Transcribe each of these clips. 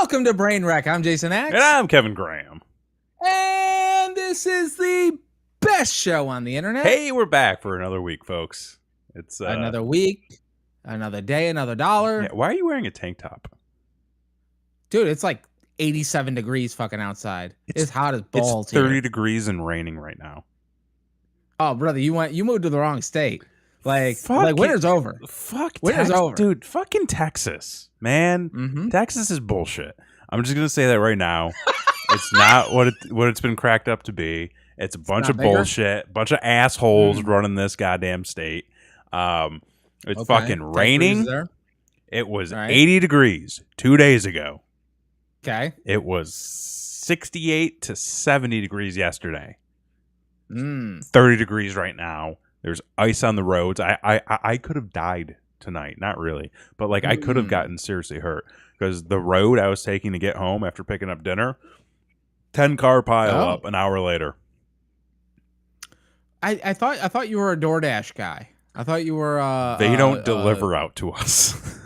Welcome to Brain Wreck. I'm Jason X. And I'm Kevin Graham. And this is the best show on the internet. Hey, we're back for another week, folks. It's another week, another day, another dollar. Yeah, why are you wearing a tank top? Dude, it's like 87 degrees fucking outside. It's hot as balls. It's 30 degrees and raining right now. Oh, brother, you moved to the wrong state. Like winter's over. Winter's over. Dude, fucking Texas, man. Mm-hmm. Texas is bullshit. I'm just going to say that right now. It's not what it's been cracked up to be. It's a bunch of bullshit, bunch of assholes running this goddamn state. It's fucking raining. It was 80 degrees 2 days ago. Okay. It was 68 to 70 degrees yesterday. 30 degrees right now. There's ice on the roads. I could have died tonight. Not really. But I could have gotten seriously hurt. Because the road I was taking to get home after picking up dinner, 10-car pile up an hour later. I thought you were a DoorDash guy. I thought you were they don't deliver out to us.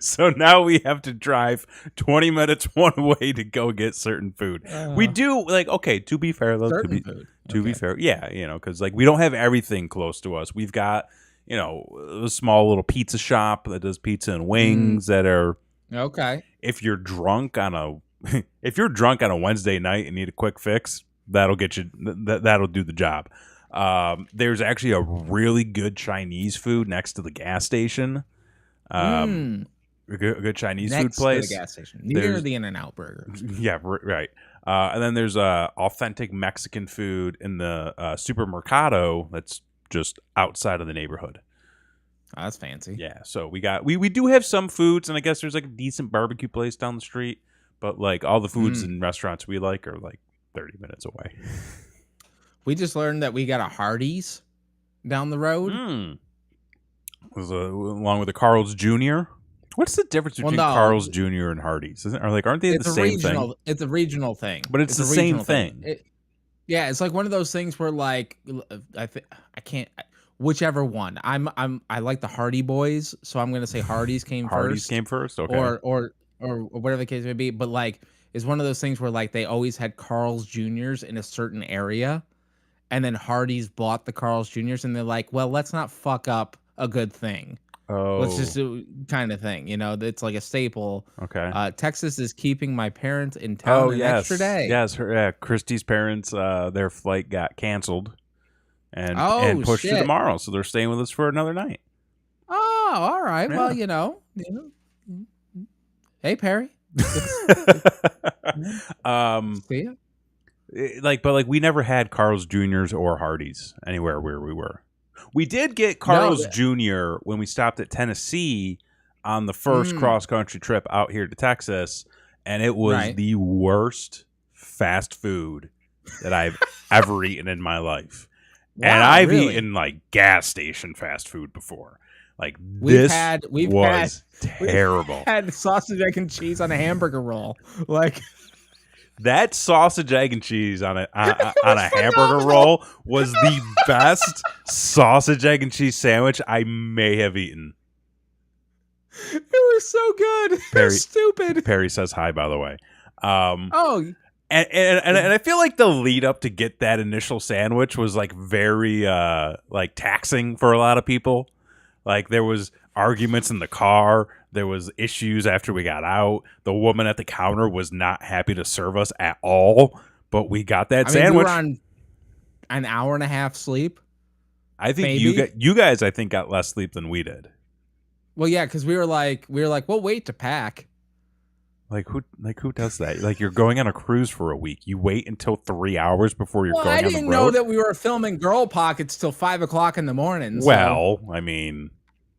So now we have to drive 20 minutes one way to go get certain food. We do to be fair though, to be fair, yeah, because we don't have everything close to us. We've got a small little pizza shop that does pizza and wings that are okay. If you're drunk on a Wednesday night and need a quick fix, that'll get you. That'll do the job. There's actually a really good Chinese food next to the gas station. A good Chinese food place. To the gas station. Near the In-N-Out burger. Yeah, right. And then there's authentic Mexican food in the supermercado that's just outside of the neighborhood. Oh, that's fancy. Yeah, so we do have some foods, and I guess there's a decent barbecue place down the street, but all the foods and restaurants we like are 30 minutes away. We just learned that we got a Hardee's down the road. Along with a Carl's Jr. What's the difference between Carl's Jr. and Hardee's? Aren't they the same thing? It's a regional thing. But it's the same thing. It's like one of those things where I can't whichever one. I like the Hardy Boys, so I'm gonna say Hardee's came first. Hardee's came first, okay. Or whatever the case may be. But it's one of those things where they always had Carl's Jr.'s in a certain area, and then Hardee's bought the Carl's Jr.'s, and they're like, well, let's not fuck up a good thing. Oh, let's just do kind of thing. It's like a staple. Okay. Texas is keeping my parents in town an extra day. Yes, Christy's parents, their flight got canceled and pushed to tomorrow, so they're staying with us for another night. Oh, all right. Yeah. Well, Hey, Perry. See ya. But we never had Carl's Jr.'s or Hardee's anywhere where we were. We did get Carl's Jr. when we stopped at Tennessee on the first cross-country trip out here to Texas, and it was the worst fast food that I've ever eaten in my life. Wow, and I've eaten gas station fast food before. We've had terrible. We've had sausage, egg, and cheese on a hamburger roll. That sausage, egg, and cheese on a hamburger roll was the best sausage, egg, and cheese sandwich I may have eaten. It was so good. It was stupid. Perry says hi, by the way. And I feel like the lead up to get that initial sandwich was very taxing for a lot of people. There was arguments in the car. There was issues after we got out. The woman at the counter was not happy to serve us at all, but we got that sandwich. We were on an hour and a half sleep. I think you guys I think got less sleep than we did. Well, yeah, because we were like, we'll wait to pack. Who does that? You're going on a cruise for a week. You wait until 3 hours before you're going on the road. I didn't know that we were filming Girl Pockets till 5 o'clock in the morning. Well,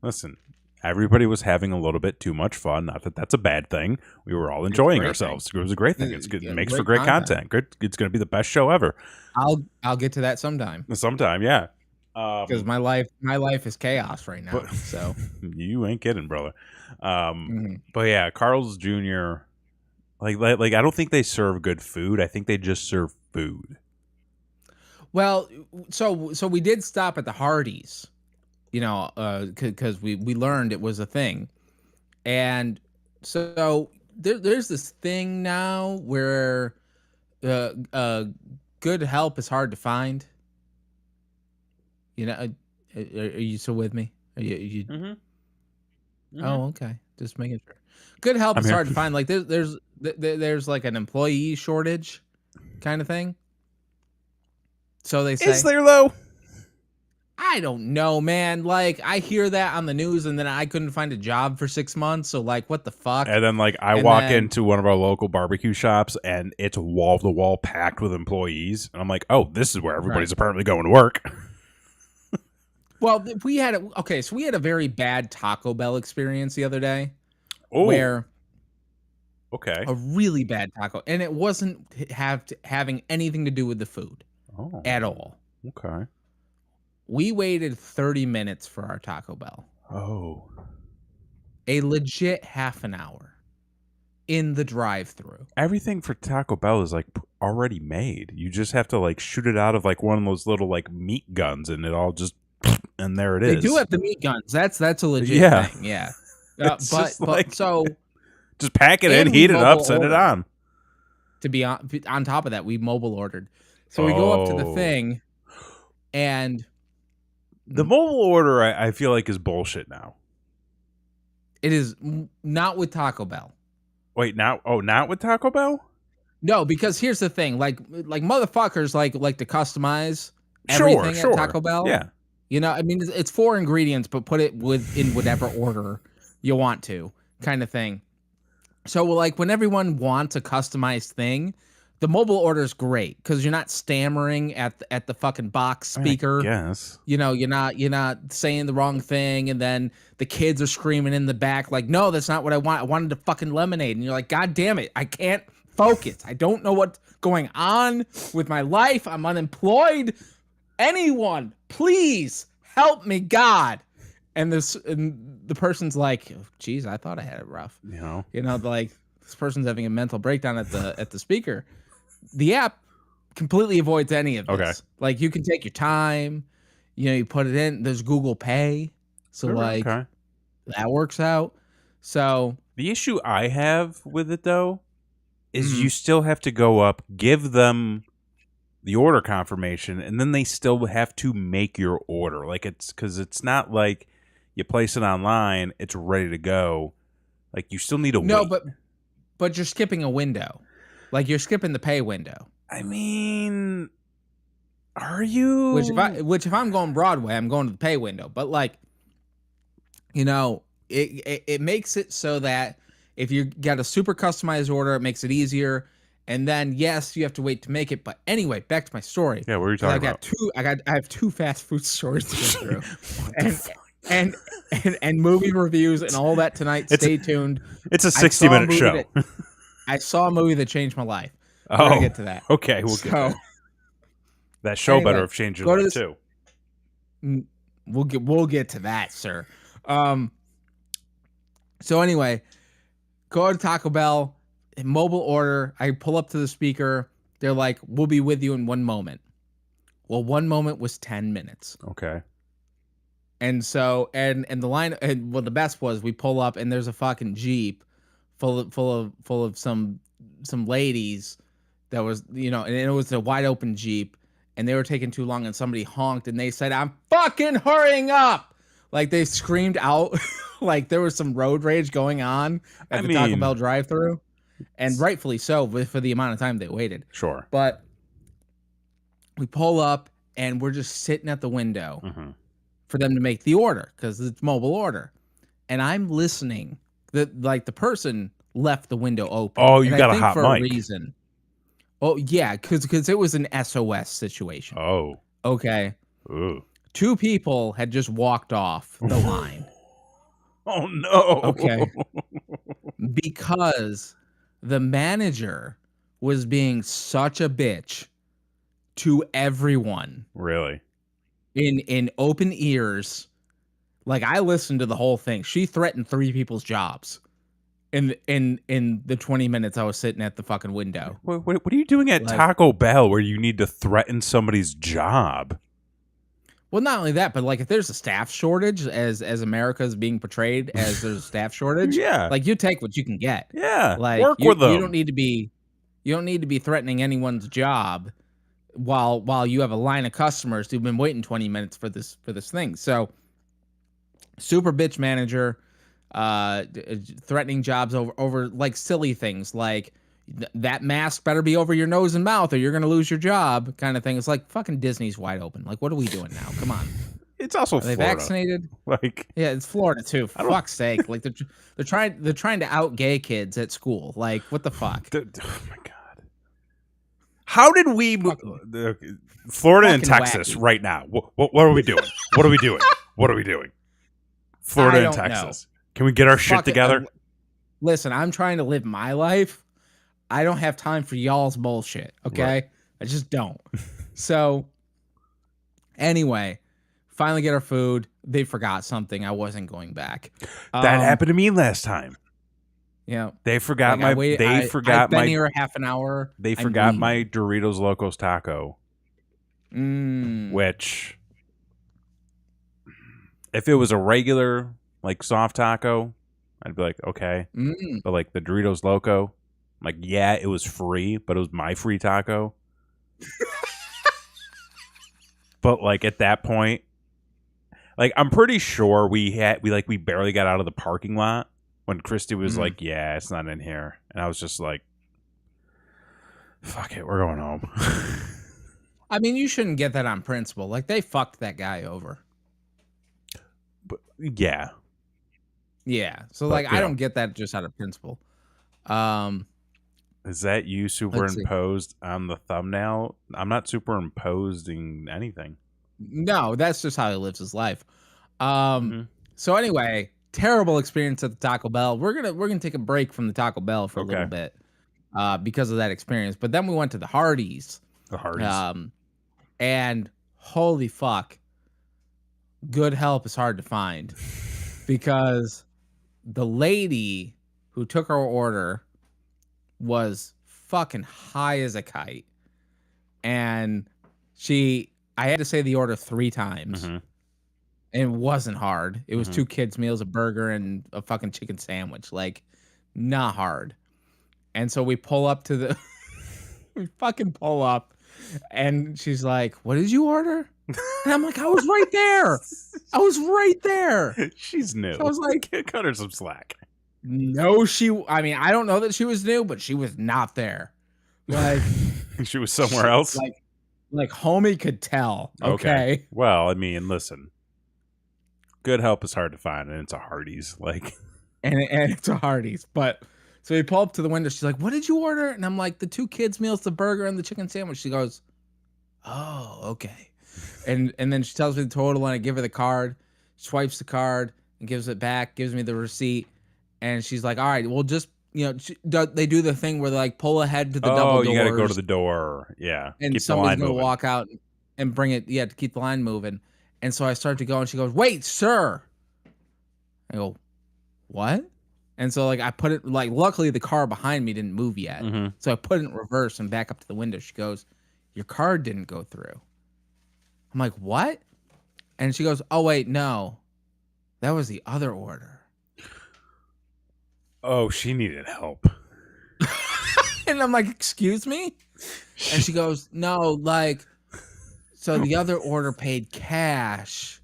listen. Everybody was having a little bit too much fun. Not that that's a bad thing. We were all enjoying ourselves. It was a great thing. It's good. It makes for great content. Good. It's going to be the best show ever. I'll get to that sometime. Sometime, yeah. Because my life is chaos right now. So you ain't kidding, brother. But yeah, Carl's Jr. I don't think they serve good food. I think they just serve food. Well, so we did stop at the Hardee's. Because we learned it was a thing. And So there's this thing now where good help is hard to find. You know, are you still with me? Are you? Mm-hmm. Mm-hmm. Oh, okay. Just making sure. Good help I'm is here. hard to find. Like there's like an employee shortage kind of thing. So they Is say. there though? I don't know, man. Like I hear that on the news, and then I couldn't find a job for 6 months. So like, what the fuck? And then like I And walk then into one of our local barbecue shops and it's wall to wall packed with employees, and I'm like, oh, this is where right. everybody's apparently going to work. Well, we had okay, so we had a very bad Taco Bell experience the other day, Oh, where okay. a really bad taco, and it wasn't having anything to do with the food at Oh, all. okay. We waited 30 minutes for our Taco Bell, Oh, a legit half an hour in the drive-through. everything for Taco Bell is like already made. You just have to like shoot it out of like one of those little like meat guns, and it all just and there it They do is. have the meat guns. That's a legit Yeah, thing. Yeah. it's just But like so just pack it in, and we heat it up, mobile send it ordered. on. To be on top of that, we mobile ordered. So we go up to the Oh, thing, and the mobile order I feel like is bullshit now. it is not with Taco Bell. Wait, now? Oh, not with Taco Bell? No, because here's the thing: like motherfuckers like to customize Sure, everything at sure. Taco Bell. Yeah. You know, I mean, it's 4 ingredients, but put it in whatever order you want to, kind of thing. So, like, when everyone wants a customized thing, the mobile order is great because you're not stammering at the fucking box I mean, I speaker. guess. You know, you're not saying the wrong thing, and then the kids are screaming in the back like, "No, that's not what I want. I wanted a fucking lemonade." And you're like, "God damn it, I can't focus. I don't know what's going on with my life. I'm unemployed. Anyone, please help me, God." And the person's like, oh, "Geez, I thought I had it rough." You know? You know, like this person's having a mental breakdown at the speaker. The app completely avoids any of Okay. this. Like you can take your time, you know, you put it in. There's Google Pay, so like Okay. that works out. So The issue I have with it, though, is you mhm. still have to go up, give them the order confirmation, and then they still have to make your order. Like, it's because it's not like you place it online, it's ready to go. Like, you still need to No, wait. but you're skipping a window. Like you're skipping the pay window. I mean, are Which you? if I'm going Broadway, I'm going to the pay window. But like, you know, it makes it so that if you got a super customized order, it makes it easier. And then yes, you have to wait to make it. But anyway, back to my story. Yeah, what are you Because talking about? I have two fast food stories to get through. What the And fuck? and movie reviews and all that tonight. It's Stay tuned. it's a I saw a 60-minute movie show. that I saw a movie that changed my life. We're gonna Oh, get to that. okay, we'll get So there. That show better anyway, have changed your go to life this. too. We'll get to that, sir. Um. So anyway, go to Taco Bell, mobile order. I pull up to the speaker. They're like, "We'll be with you in 1 moment." Well, 1 moment was 10 minutes. Okay. And so and the line and well the best was we pull up and there's a fucking Jeep full of some ladies that was, you know, and it was a wide open Jeep and they were taking too long and somebody honked and they said, "I'm fucking hurrying up." Like they screamed out like there was some road rage going on I at the Taco Bell mean, drive-through, and rightfully so for the amount of time they waited. sure. But we pull up and we're just sitting at the window Hmm. for them to make the order because it's mobile order. And I'm listening. The person left the window open. Oh, you And I got a think hot for a mic. reason. Oh, yeah, because it was an SOS situation. Oh. Okay. Ooh. Two people had just walked off the line. Oh no. Okay. Because the manager was being such a bitch to everyone Really? in open ears. Like I listened to the whole thing. She threatened 3 people's jobs in the 20 minutes I was sitting at the fucking window. What are you doing at Like, Taco Bell where you need to threaten somebody's job? Well, not only that, but like if there's a staff shortage, as America is being portrayed as there's a staff shortage, Yeah. like you take what you can get. Yeah. Like Work with you them. don't need to be threatening anyone's job while you have a line of customers who've been waiting 20 minutes for this thing. So super bitch manager, threatening jobs over like silly things like that mask better be over your nose and mouth or you're gonna lose your job kind of thing. It's like fucking Disney's wide open. Like, what are we doing now? Come on. It's also Are they Florida. vaccinated? Like, Yeah, it's Florida too. For fuck's sake. Like they're trying to out gay kids at school. Like, what the fuck? oh my god. How did we Florida and Texas wacky. right now? What are we doing? What are we doing? What are we doing? Florida and Texas. Can we get our shit together? Listen, I'm trying to live my life. I don't have time for y'all's bullshit. Okay, right. I just don't. So, anyway, finally get our food. They forgot something. I wasn't going back. That happened to me last time. Yeah, they forgot like my. I've been here half an hour. They forgot my Doritos Locos taco. Which, if it was a regular like soft taco, I'd be like, okay. But like the Doritos Loco, like, yeah, it was free, but it was my free taco. But like at that point, like I'm pretty sure we barely got out of the parking lot when Christy was like, yeah, it's not in here. And I was just like, fuck it, we're going home. I mean, you shouldn't get that on principle. Like, they fucked that guy over. But, yeah. Yeah. So, like, I don't get that just out of principle. Is that you superimposed on the thumbnail? I'm not superimposing anything. No, that's just how he lives his life. So anyway, terrible experience at the Taco Bell. We're gonna take a break from the Taco Bell for a little bit because of that experience. But then we went to the Hardee's. The Hardee's. And holy fuck, good help is hard to find because the lady who took our order was fucking high as a kite. And I had to say the order 3 times. And it wasn't hard. It was 2 kids' meals, a burger, and a fucking chicken sandwich. Like, not hard. And so we pull up to the... we fucking pull up. And she's like, what did you order? And I'm like, I was right there. I was right there. She's new. So I was like, cut her some slack. No, I mean, I don't know that she was new, but she was not there. Like, she was somewhere else. Like homie could tell. Okay. Well, I mean, listen. Good help is hard to find, and it's a Hardee's. Like, and it's a Hardee's. But so we pull up to the window. She's like, what did you order? And I'm like, the 2 kids' meals, the burger, and the chicken sandwich. She goes, oh, okay. And then she tells me the total, and I give her the card, swipes the card, and gives it back, gives me the receipt. And she's like, all right, well, just, they do the thing where they like pull ahead to the double doors. Oh, you got to go to the door. Yeah. And somebody's going to walk out and bring it, to keep the line moving. And so I start to go, and she goes, wait, sir. I go, what? And so, like, I put it, like, luckily the car behind me didn't move yet. So I put it in reverse and back up to the window. She goes, your card didn't go through. I'm like, what? And she goes, oh, wait, no. That was the other order. Oh, she needed help. And I'm like, excuse me? And she goes, no, like, so the other order paid cash.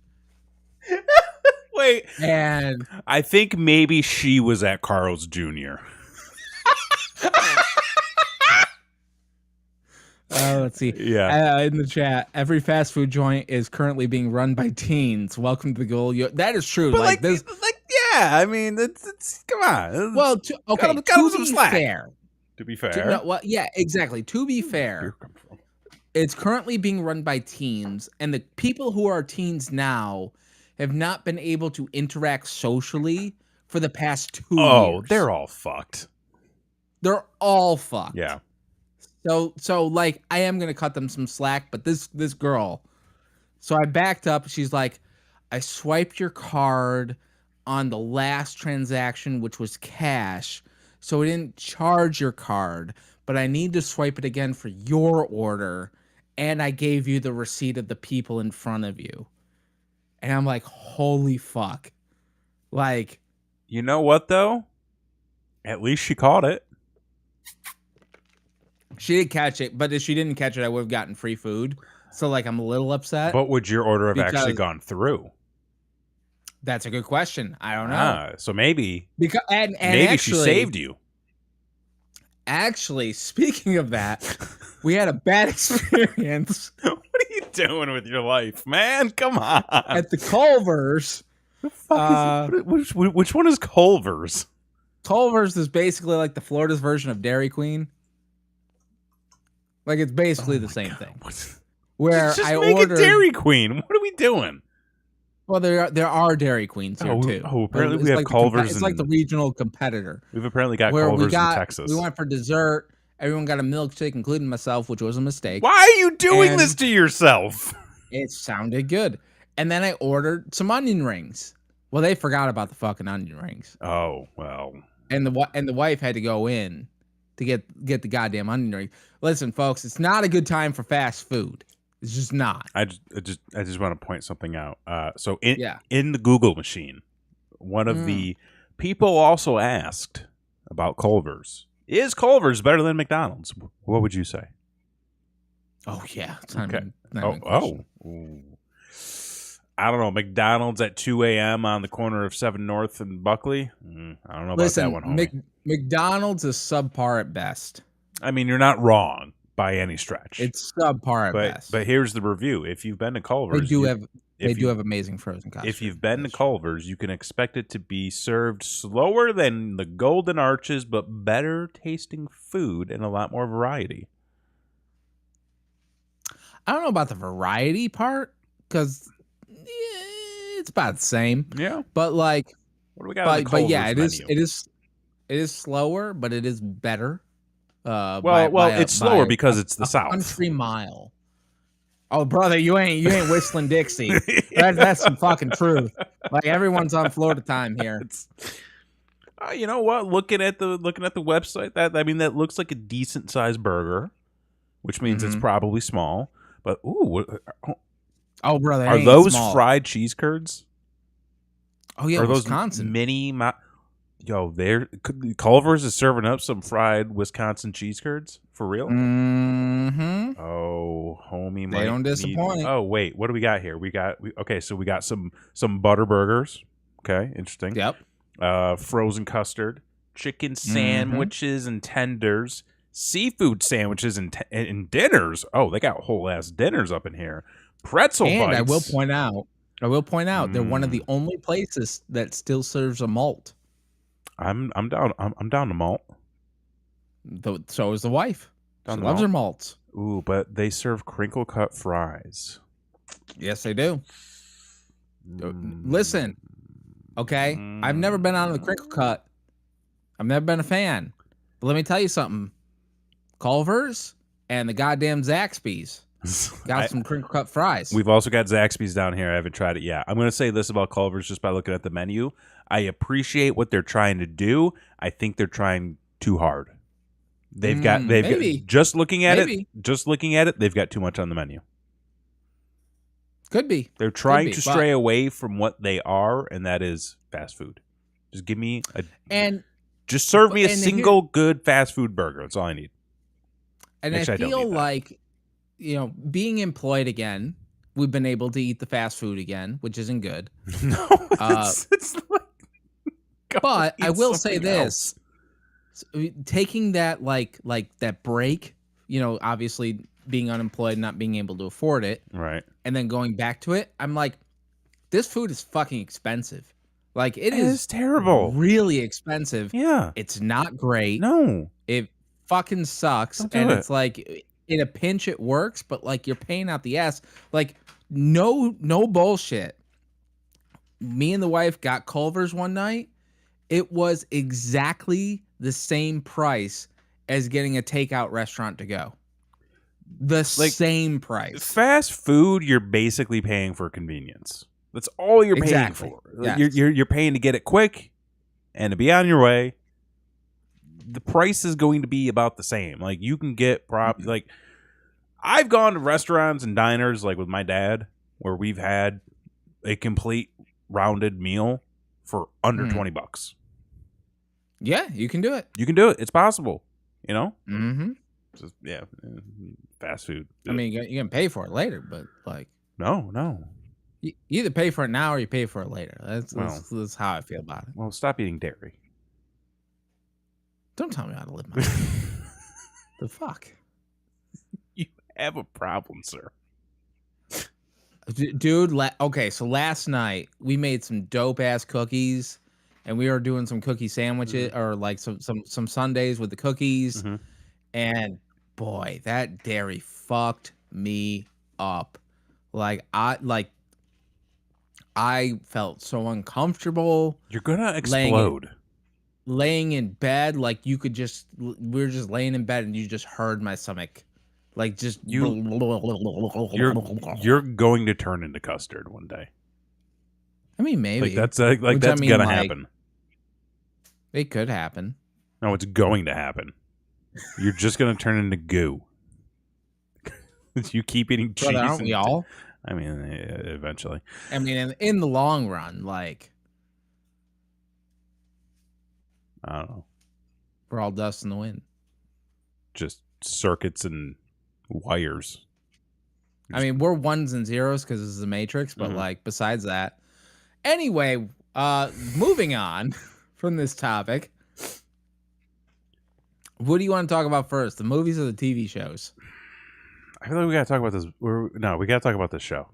Wait. And I think maybe she was at Carl's Jr. Let's see. Yeah. In the chat, every fast food joint is currently being run by teens. Welcome to the goal. That is true. But like this. Yeah, I mean, it's come on. Well, to be fair. To be fair. Yeah, exactly. To be fair, it's currently being run by teens, and the people who are teens now have not been able to interact socially for the past 2 years. Oh, they're all fucked. They're all fucked. Yeah. So like, I am gonna cut them some slack, but this girl. So I backed up. She's like, I swiped your card on the last transaction, which was cash, so it didn't charge your card, but I need to swipe it again for your order, and I gave you the receipt of the people in front of you. And I'm like, holy fuck. Like, you know what though? At least she caught it. she did catch it, but if she didn't catch it, I would have gotten free food. So like, I'm a little upset. But would your order have actually because gone through? that's a good question. I don't know. So maybe And maybe actually, she saved you. Actually, speaking of that, we had a bad experience What are you doing with your life, man? Come on. at the Culver's. The fuck which one is Culver's? Culver's is basically like the Florida's version of Dairy Queen. Like, it's basically the same thing. Where just I make ordered a Dairy Queen. What are we doing? Well, there are Dairy Queens here too. Apparently It's we have like Culver's. It's like the regional competitor. We've apparently got Where Culver's in Texas. we went for dessert. Everyone got a milkshake, including myself, which was a mistake. Why are you doing this to yourself? It sounded good. And then I ordered some onion rings. Well, they forgot about the fucking onion rings. Oh, well. And the wife had to go in to get the goddamn onion rings. Listen, folks, it's not a good time for fast food. It's just not. I just want to point something out. So in the Google machine, one of the people also asked about Culver's. Is Culver's better than McDonald's? What would you say? Oh yeah. It's not Okay. even question. I don't know. McDonald's at 2 a.m. on the corner of 7 North and Buckley. I don't know about that one, homie. McDonald's is subpar at best. I mean, you're not wrong by any stretch. It's subpar at best. But here's the review. If you've been to Culver's, they do have amazing frozen custard. If you've been to Culver's, you can expect it to be served slower than the Golden Arches, but better tasting food and a lot more variety. I don't know about the variety part because it's about the same. Yeah, but like, what do we got on the Culver's menu? It is slower, but it is better. It's slower because it's the South. Country mile. Oh, brother, you ain't whistling Dixie. That's some fucking truth. Like, everyone's on Florida time here. You know what? Looking at the website, that looks like a decent sized burger, which means it's probably small. But oh, brother, are those fried cheese curds? Oh yeah, are those Wisconsin mini? Culver's is serving up some fried Wisconsin cheese curds for real. Mm-hmm. Oh, homie, they don't disappoint. Oh wait, what do we got here? So we got some butter burgers. Okay, interesting. Yep. Frozen custard, chicken sandwiches and tenders, seafood sandwiches and dinners. Oh, they got whole ass dinners up in here. Pretzel bites. I will point out they're one of the only places that still serves a malt. I'm down. I'm down to malt. So is the wife. She loves her malts. Ooh, but they serve crinkle cut fries. Yes, they do. Listen, okay, I've never been on the crinkle cut. I've never been a fan. But let me tell you something. Culver's and the goddamn Zaxby's got some crinkle cut fries. We've also got Zaxby's down here. I haven't tried it yet. I'm going to say this about Culver's just by looking at the menu. I appreciate what they're trying to do. I think they're trying too hard. They've got just looking at it, they've got too much on the menu. Could be. They're trying to stray away from what they are, and that is fast food. Just give me just serve me a single good fast food burger. That's all I need. And I feel like, being employed again, we've been able to eat the fast food again, which isn't good. No, it's like, but I will say this. Taking that like that break, obviously being unemployed, not being able to afford it, right, and then going back to it, I'm like, this food is fucking expensive. Like, it is terrible, really expensive. Yeah, it's not great. No, it fucking sucks. It's like, in a pinch it works, but like, you're paying out the ass. Like, no bullshit. Me and the wife got Culver's one night. It was exactly the same price as getting a takeout restaurant to go. Same price. Fast food, you're basically paying for convenience. That's all you're paying for. Yes. You're paying to get it quick and to be on your way. The price is going to be about the same. Like, you can get I've gone to restaurants and diners like with my dad where we've had a complete rounded meal for under $20. Yeah, you can do it. You can do it. It's possible. You know? Mm-hmm. Just, fast food. I mean, you can pay for it later, but like, no. you either pay for it now or you pay for it later. That's how I feel about it. Well, stop eating dairy. Don't tell me how to live my life. The fuck? You have a problem, sir. Dude, okay, so last night we made some dope ass cookies and we were doing some cookie sandwiches or like some sundaes with the cookies. And boy, that dairy fucked me up. I felt so uncomfortable. You're gonna explode. Laying in bed, like we were just laying in bed and you just heard my stomach. Like just you're going to turn into custard one day. I mean, maybe. That's gonna happen. It could happen. No, it's going to happen. You're just gonna turn into goo. You keep eating cheese. Brother, aren't we all? I mean, eventually. I mean, in the long run, like, I don't know. We're all dust in the wind. Just circuits and wires. I mean, we're ones and zeros because this is the Matrix, but like, besides that. Anyway, moving on from this topic. What do you want to talk about first? The movies or the TV shows? I feel like we got to talk about this. We got to talk about this show.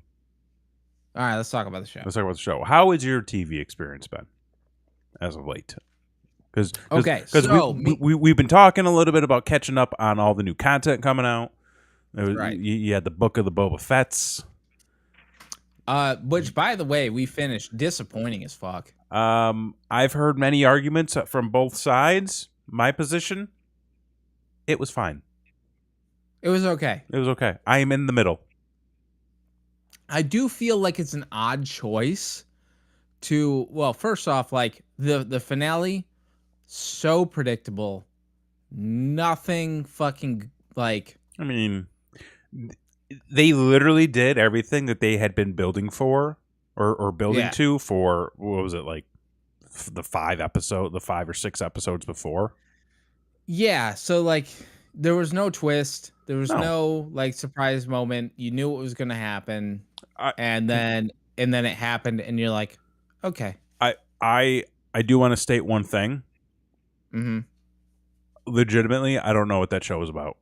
All right, let's talk about the show. Let's talk about the show. How has your TV experience been as of late? Because we've been talking a little bit about catching up on all the new content coming out. Right. You had the book of the Boba Fett's. Which, by the way, we finished disappointing as fuck. I've heard many arguments from both sides. My position, it was fine. It was okay. It was okay. I am in the middle. I do feel like it's an odd choice to, well, first off, like the finale, so predictable. Nothing fucking like. I mean, they literally did everything that they had been building for or building to for, what was it, like the 5 or 6 episodes before? Yeah. So like there was no twist. There was no like surprise moment. You knew what was going to happen. And then it happened and you're like, okay. I do want to state one thing. Mm-hmm. Legitimately, I don't know what that show was about.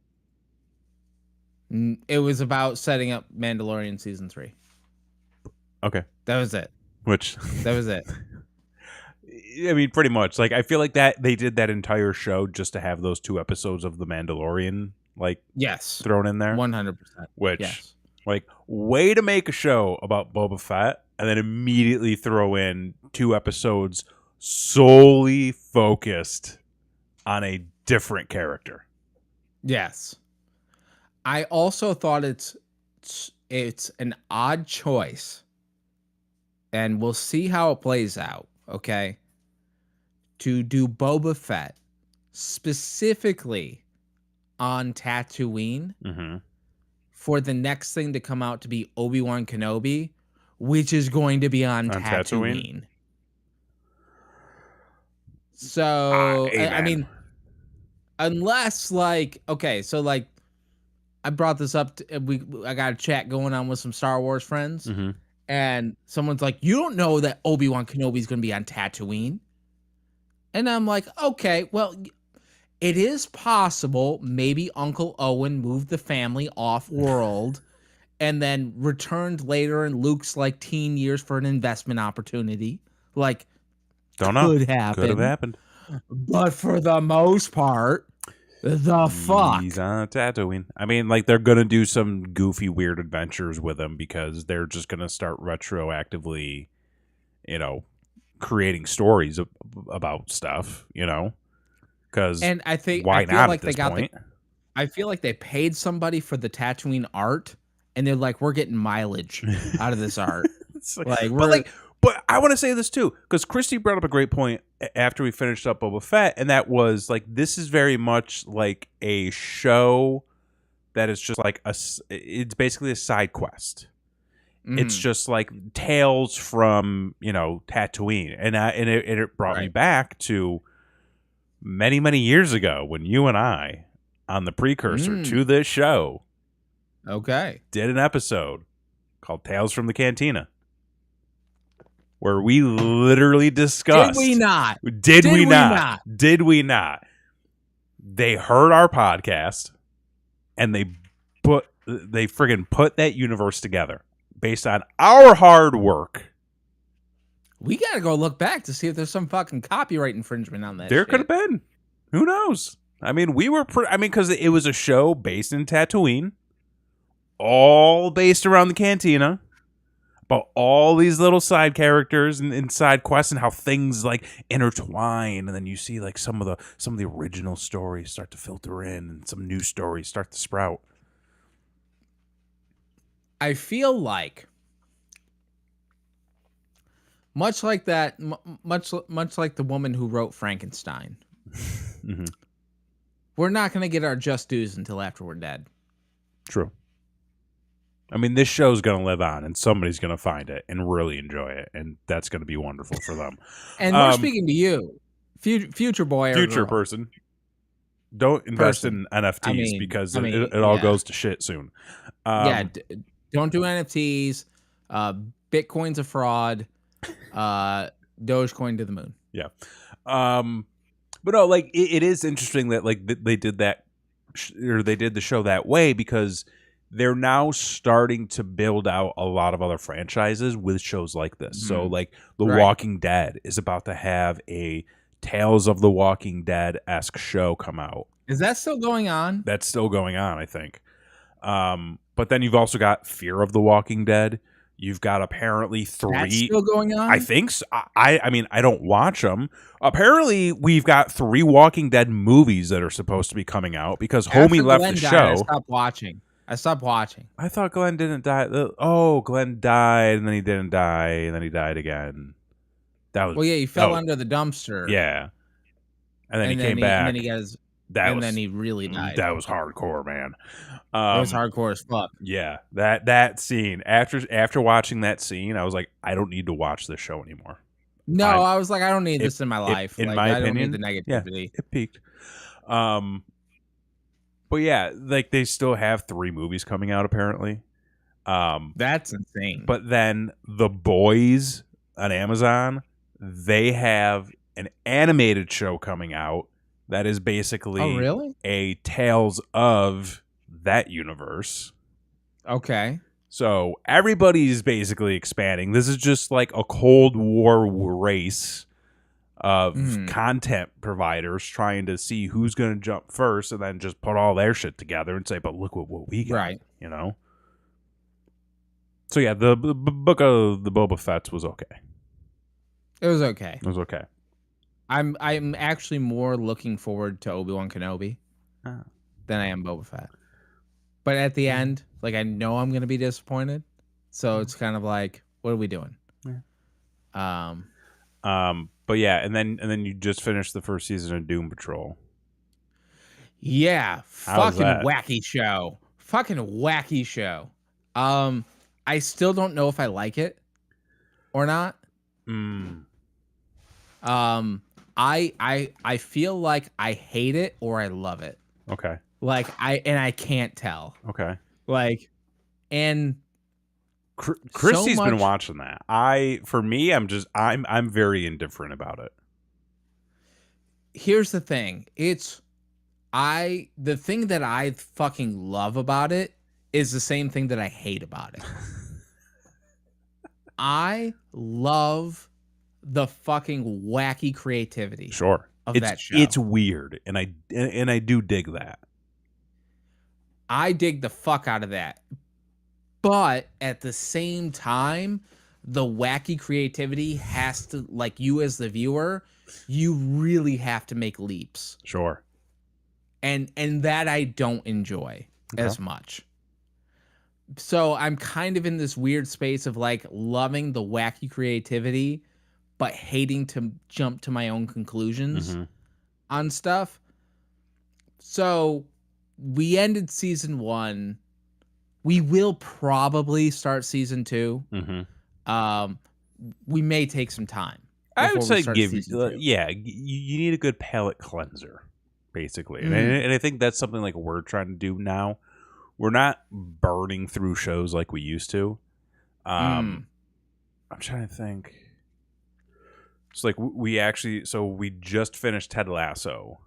It was about setting up Mandalorian season 3. Okay. That was it. That was it. I mean, pretty much. Like, I feel like that they did that entire show just to have those 2 episodes of The Mandalorian, like, thrown in there. 100%. Which, like, way to make a show about Boba Fett and then immediately throw in 2 episodes solely focused on a different character. Yes. I also thought it's an odd choice, and we'll see how it plays out, okay? To do Boba Fett specifically on Tatooine for the next thing to come out to be Obi-Wan Kenobi, which is going to be on Tatooine. So, I mean, unless like, okay, so like, I brought this up. I got a chat going on with some Star Wars friends, and someone's like, "You don't know that Obi-Wan Kenobi is going to be on Tatooine," and I'm like, "Okay, well, it is possible. Maybe Uncle Owen moved the family off world, and then returned later in Luke's like teen years for an investment opportunity. Like, don't know. Could happen. Could have happened. But for the most part." The fuck? He's on Tatooine. I mean, like, they're going to do some goofy, weird adventures with him because they're just going to start retroactively, creating stories about stuff, Because and I feel like I feel like they paid somebody for the Tatooine art, and they're like, we're getting mileage out of this art. But I want to say this too, because Christy brought up a great point after we finished up Boba Fett, and that was like, this is very much like a show that is just like it's basically a side quest. It's Mhm. just like tales from, Tatooine. And it brought me Right. back to many, many years ago when you and I, on the precursor Mm. to this show, Okay. did an episode called Tales from the Cantina, where we literally Did we discussed. not? Did Did we we not? not? Did we not? They heard our podcast and they friggin' put that universe together based on our hard work. We gotta go look back to see if there's some fucking copyright infringement on that There could have shit. been. Who knows? I mean, because it was a show based in Tatooine, all based around the cantina, but all these little side characters and side quests and how things like intertwine, and then you see like some of the original stories start to filter in, and some new stories start to sprout. I feel like much like that, much like the woman who wrote Frankenstein. Mm-hmm. We're not gonna get our just dues until after we're dead. True. I mean, this show's going to live on, and somebody's going to find it and really enjoy it, and that's going to be wonderful for them. And we're speaking to you, future boy or future girl. person. Don't invest in NFTs because it all goes to shit soon. Don't do NFTs. Bitcoin's a fraud. Dogecoin to the moon. Yeah. But no, like it is interesting that like they did that, or they did the show that way, because they're now starting to build out a lot of other franchises with shows like this. Mm-hmm. So like The Walking Dead is about to have a Tales of the Walking Dead-esque show come out. Is that still going on? That's still going on, I think. But then you've also got Fear of the Walking Dead. You've got apparently 3. That's still going on? I think so. I mean, I don't watch them. Apparently, we've got 3 Walking Dead movies that are supposed to be coming out because Homie left the show. I stopped watching. I thought Glenn didn't die. Oh, Glenn died, and then he didn't die, and then he died again. That was he fell under the dumpster. Yeah, and then he came back. And then he got his. Then he really died. That was hardcore, man. It was hardcore as fuck. Yeah, that scene. After watching that scene, I was like, I don't need to watch this show anymore. No, I was like, I don't need this in my life. In my opinion, I don't need the negativity. Yeah, it peaked. But yeah, like they still have 3 movies coming out apparently. That's insane. But then The Boys on Amazon, they have an animated show coming out that is basically a Tales of that universe. Okay. So everybody's basically expanding. This is just like a Cold War race of content providers trying to see who's going to jump first, and then just put all their shit together and say, but look what we got, right? So yeah, the book of the Boba Fett was okay. It was okay. It was okay. I'm actually more looking forward to Obi-Wan Kenobi than I am Boba Fett. But at the end, like I know I'm going to be disappointed, so it's kind of like, what are we doing? Yeah. But yeah, and then you just finished the first season of Doom Patrol. Yeah, fucking wacky show. Fucking wacky show. I still don't know if I like it or not. I feel like I hate it or I love it. Okay. Like I can't tell. Okay. Like, and Christy's been watching that. I'm very indifferent about it. Here's the thing. The thing that I fucking love about it is the same thing that I hate about it. I love the fucking wacky creativity. Sure. Of that show. It's weird, and I do dig that. I dig the fuck out of that. But at the same time, the wacky creativity has to, like, you as the viewer, you really have to make leaps. Sure. And that I don't enjoy as much. So I'm kind of in this weird space of like loving the wacky creativity, but hating to jump to my own conclusions on stuff. So we ended season 1. We will probably start season 2. Mm-hmm. We may take some time I would before we say start season 2. you need a good palate cleanser, basically. Mm. And I think that's something like we're trying to do now. We're not burning through shows like we used to. I'm trying to think. It's like we just finished Ted Lasso.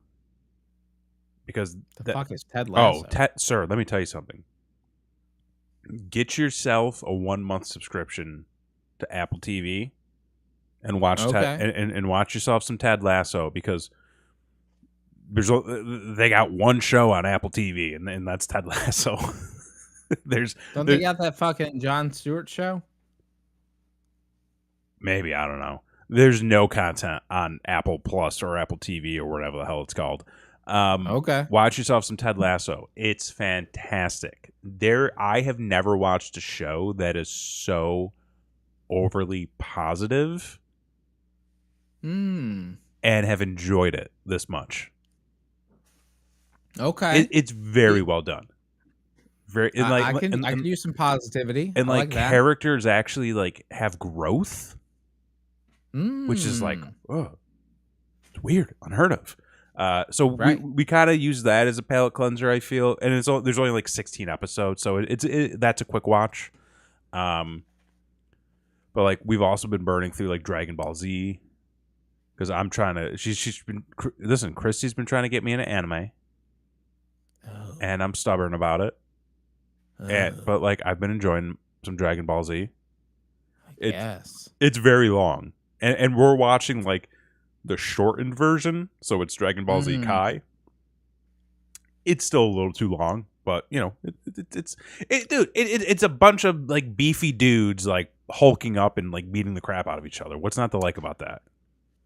Because the fuck is Ted Lasso? Sir, let me tell you something. Get yourself a 1-month subscription to Apple TV and watch and watch yourself some Ted Lasso, because they got one show on Apple TV and that's Ted Lasso. Don't they got that fucking Jon Stewart show? Maybe, I don't know. There's no content on Apple Plus or Apple TV or whatever the hell it's called. Watch yourself some Ted Lasso. It's fantastic. I have never watched a show that is so overly positive and have enjoyed it this much. Okay. It's very well done. Very, and I can use some positivity. And like characters actually like have growth, which is like, oh, it's weird, unheard of. So we kind of use that as a palate cleanser, I feel, and there's only like 16 episodes, so that's a quick watch. But like we've also been burning through like Dragon Ball Z, because I'm trying to. Listen, Christy's been trying to get me into anime, and I'm stubborn about it. But like I've been enjoying some Dragon Ball Z. Yes, it's very long, and we're watching like the shortened version, so it's Dragon Ball Z Kai. It's still a little too long, but you know, it's a bunch of like beefy dudes like hulking up and like beating the crap out of each other. What's not to like about that?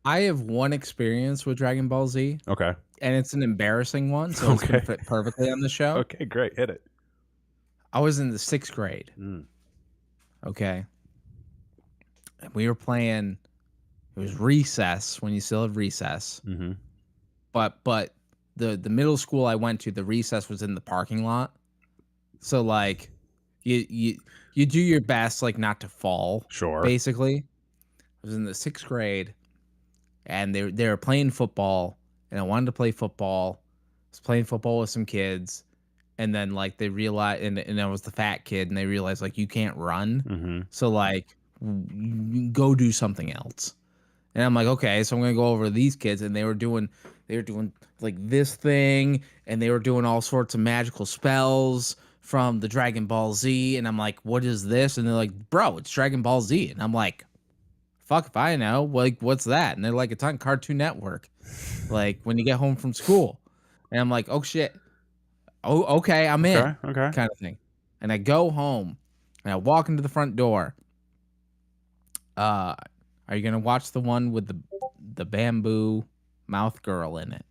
I have one experience with Dragon Ball Z. Okay. And it's an embarrassing one, so it's going to fit perfectly on the show. Okay, great. Hit it. I was in the 6th grade. Okay. And we were playing. It was recess, when you still have recess. Mm-hmm. But the middle school I went to, the recess was in the parking lot. So like you do your best like not to fall. Sure. Basically. I was in the 6th grade and they were playing football, and I wanted to play football. I was playing football with some kids, and then like they realized, and I was the fat kid, and they realized like you can't run. So like go do something else. And I'm like, okay, so I'm gonna go over to these kids, and they were doing like this thing, and they were doing all sorts of magical spells from the Dragon Ball Z, and I'm like, what is this? And they're like, bro, it's Dragon Ball Z, and I'm like, fuck if I know, like what's that? And they're like, it's on Cartoon Network, like when you get home from school, and I'm like, oh shit, oh okay, I'm in, okay, kind of thing. And I go home, and I walk into the front door. Are you gonna watch the one with the bamboo mouth girl in it?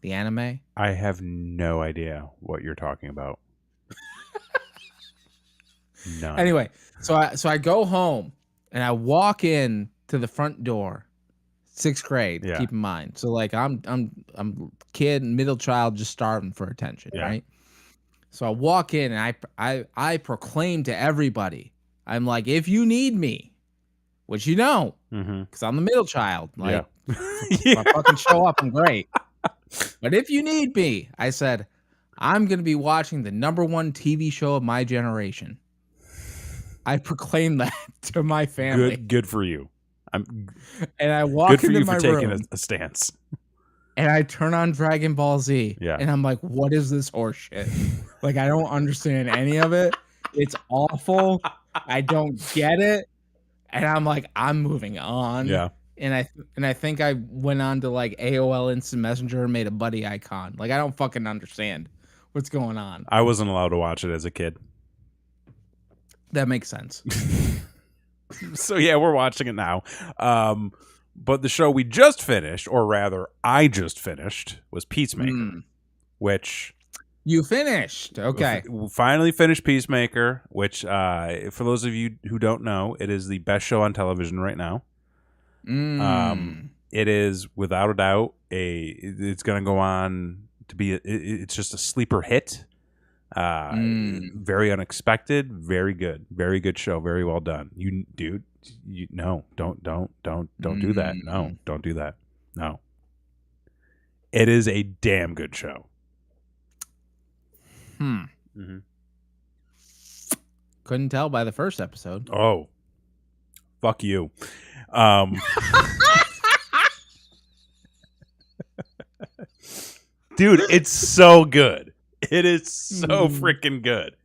The anime? I have no idea what you're talking about. None. Anyway, so I go home and I walk in to the front door. 6th grade, keep in mind. So like I'm kid, middle child, just starving for attention, right? So I walk in and I proclaim to everybody, I'm like, if you need me, which you know, because I'm the middle child. Like, if I fucking show up, I'm great. But if you need me, I said, I'm going to be watching the #1 TV show of my generation. I proclaim that to my family. Good for you. And I walk into my room. Good for you for taking a stance. And I turn on Dragon Ball Z. Yeah. And I'm like, what is this horseshit? Like, I don't understand any of it. It's awful. I don't get it. And I'm like, I'm moving on. Yeah. And I think I went on to like AOL Instant Messenger and made a buddy icon. Like, I don't fucking understand what's going on. I wasn't allowed to watch it as a kid. That makes sense. So yeah, we're watching it now. But the show we just finished, or rather I just finished, was Peacemaker, which... You finished. Okay. We finally finished Peacemaker, which, for those of you who don't know, it is the best show on television right now. It is, without a doubt, it's going to go on to be. It's just a sleeper hit. Very unexpected. Very good show. Very well done. No, don't do that. No, don't do that. No. It is a damn good show. Mm-hmm. Couldn't tell by the first episode. Oh, fuck you. Dude, it's so good. It is so freaking good.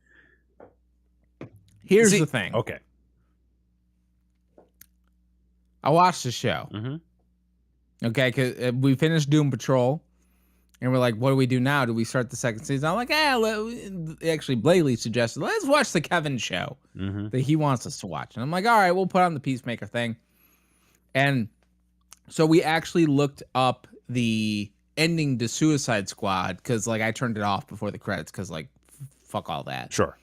Here's the thing. Okay. I watched the show. Okay, because we finished Doom Patrol, and we're like, what do we do now? Do we start the second season? I'm like, actually, Blaley suggested, let's watch the Kevin show that he wants us to watch. And I'm like, all right, we'll put on the Peacemaker thing. And so we actually looked up the ending to Suicide Squad, because like I turned it off before the credits, because like, fuck all that. Sure.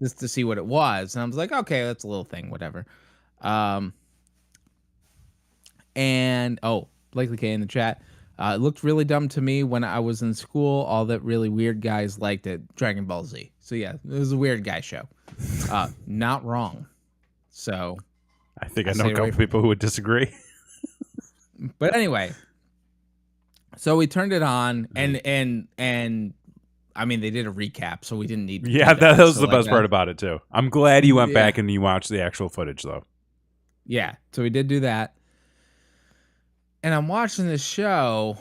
Just to see what it was. And I was like, okay, that's a little thing, whatever. And Blakely K in the chat. It looked really dumb to me when I was in school. All that really weird guys liked it. Dragon Ball Z. So yeah, it was a weird guy show. Not wrong. So I think I know a couple people who would disagree. But anyway, so we turned it on, and I mean, they did a recap, so we didn't need to. Yeah, that was the best part about it too. I'm glad you went back and you watched the actual footage though. Yeah, so we did do that. And I'm watching this show,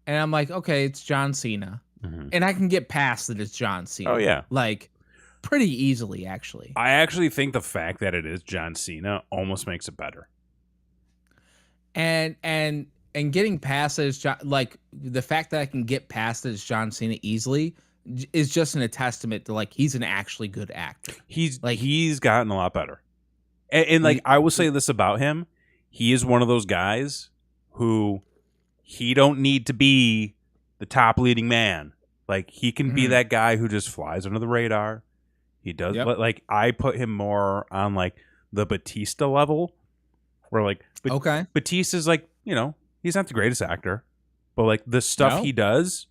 and I'm like, okay, it's John Cena. And I can get past that it's John Cena. Oh, yeah. Like, pretty easily, actually. I actually think the fact that it is John Cena almost makes it better. And getting past it is like, the fact that I can get past it as John Cena easily is just a testament to, like, he's an actually good actor. He's gotten a lot better. And like, I will say this about him. He is one of those guys who he don't need to be the top leading man. Like, he can be that guy who just flies under the radar. He does, but like, I put him more on like the Batista level, where like, Batista's like, you know, he's not the greatest actor, but like the stuff he does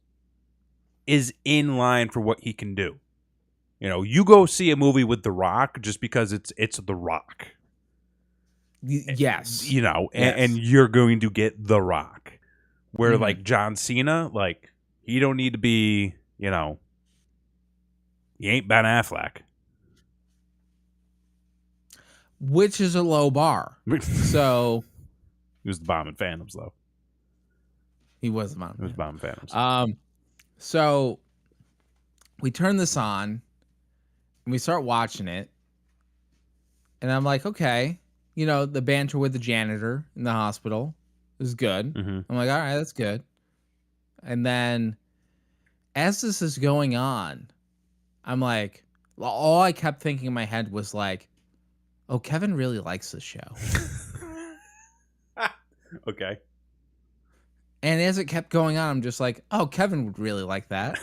is in line for what he can do. You know, you go see a movie with The Rock just because it's The Rock. Yes. You know, and you're going to get The Rock. Where like John Cena, like, he don't need to be, you know, he ain't Ben Affleck. Which is a low bar. So he was the bomb in Phantoms, though. He was the bomb. He was bomb in Phantoms. So we turn this on and we start watching it. And I'm like, okay, you know, the banter with the janitor in the hospital is good. I'm like, all right, that's good. And then as this is going on, I'm like, all I kept thinking in my head was like, oh, Kevin really likes this show. Okay. And as it kept going on, I'm just like, oh, Kevin would really like that.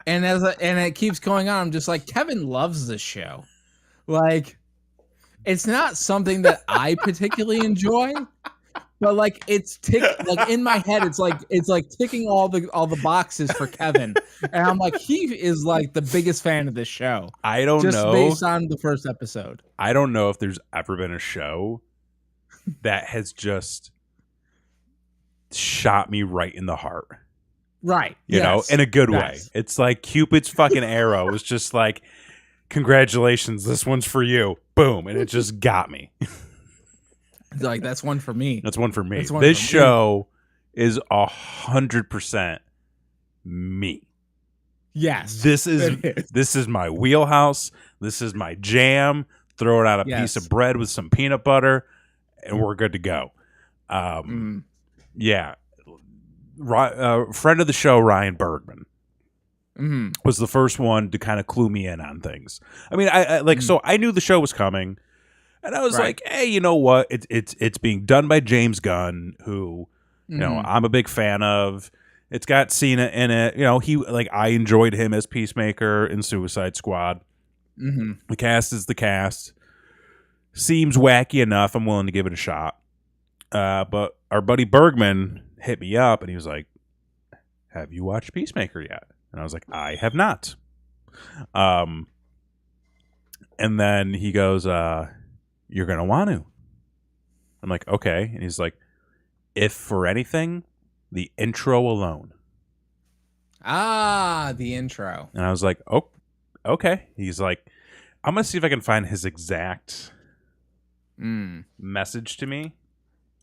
And it keeps going on, I'm just like, Kevin loves this show. Like, it's not something that I particularly enjoy, but like it's like in my head, it's like ticking all the boxes for Kevin, and I'm like, he is like the biggest fan of this show. I don't know, just based on the first episode. I don't know if there's ever been a show that has just shot me right in the heart. Right. You know, in a good way. It's like Cupid's fucking arrow was just like, congratulations, this one's for you. Boom. And it just got me. Like, that's one for me. That's one for me. This show is 100% me. Yes. This is my wheelhouse. This is my jam. Throw it on a piece of bread with some peanut butter, and we're good to go. Yeah. Friend of the show, Ryan Bergman, was the first one to kind of clue me in on things. I mean, so I knew the show was coming, and I was like, hey, you know what? It's being done by James Gunn, who, you know, I'm a big fan of. It's got Cena in it. You know, I enjoyed him as Peacemaker in Suicide Squad. The cast is the cast. Seems wacky enough. I'm willing to give it a shot. But our buddy Bergman hit me up, and he was like, "Have you watched Peacemaker yet?" And I was like, "I have not." And then he goes, "You're gonna want to." I'm like, "Okay," and he's like, "If for anything, the intro alone." The intro. And I was like, "Oh, okay." He's like, "I'm gonna see if I can find his exact message to me."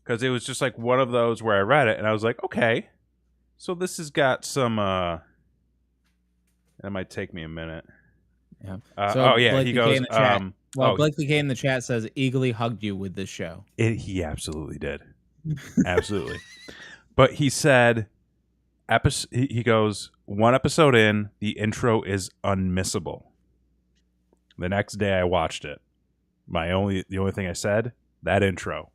Because it was just like one of those where I read it and I was like, okay, so this has got some. It might take me a minute. Yeah. Oh yeah, Blake he McKay goes. in the chat. Blake McKay in the chat says eagerly hugged you with this show. He absolutely did, absolutely. But he said, he goes, one episode in, the intro is unmissable. The next day I watched it. The only thing I said, that intro. ...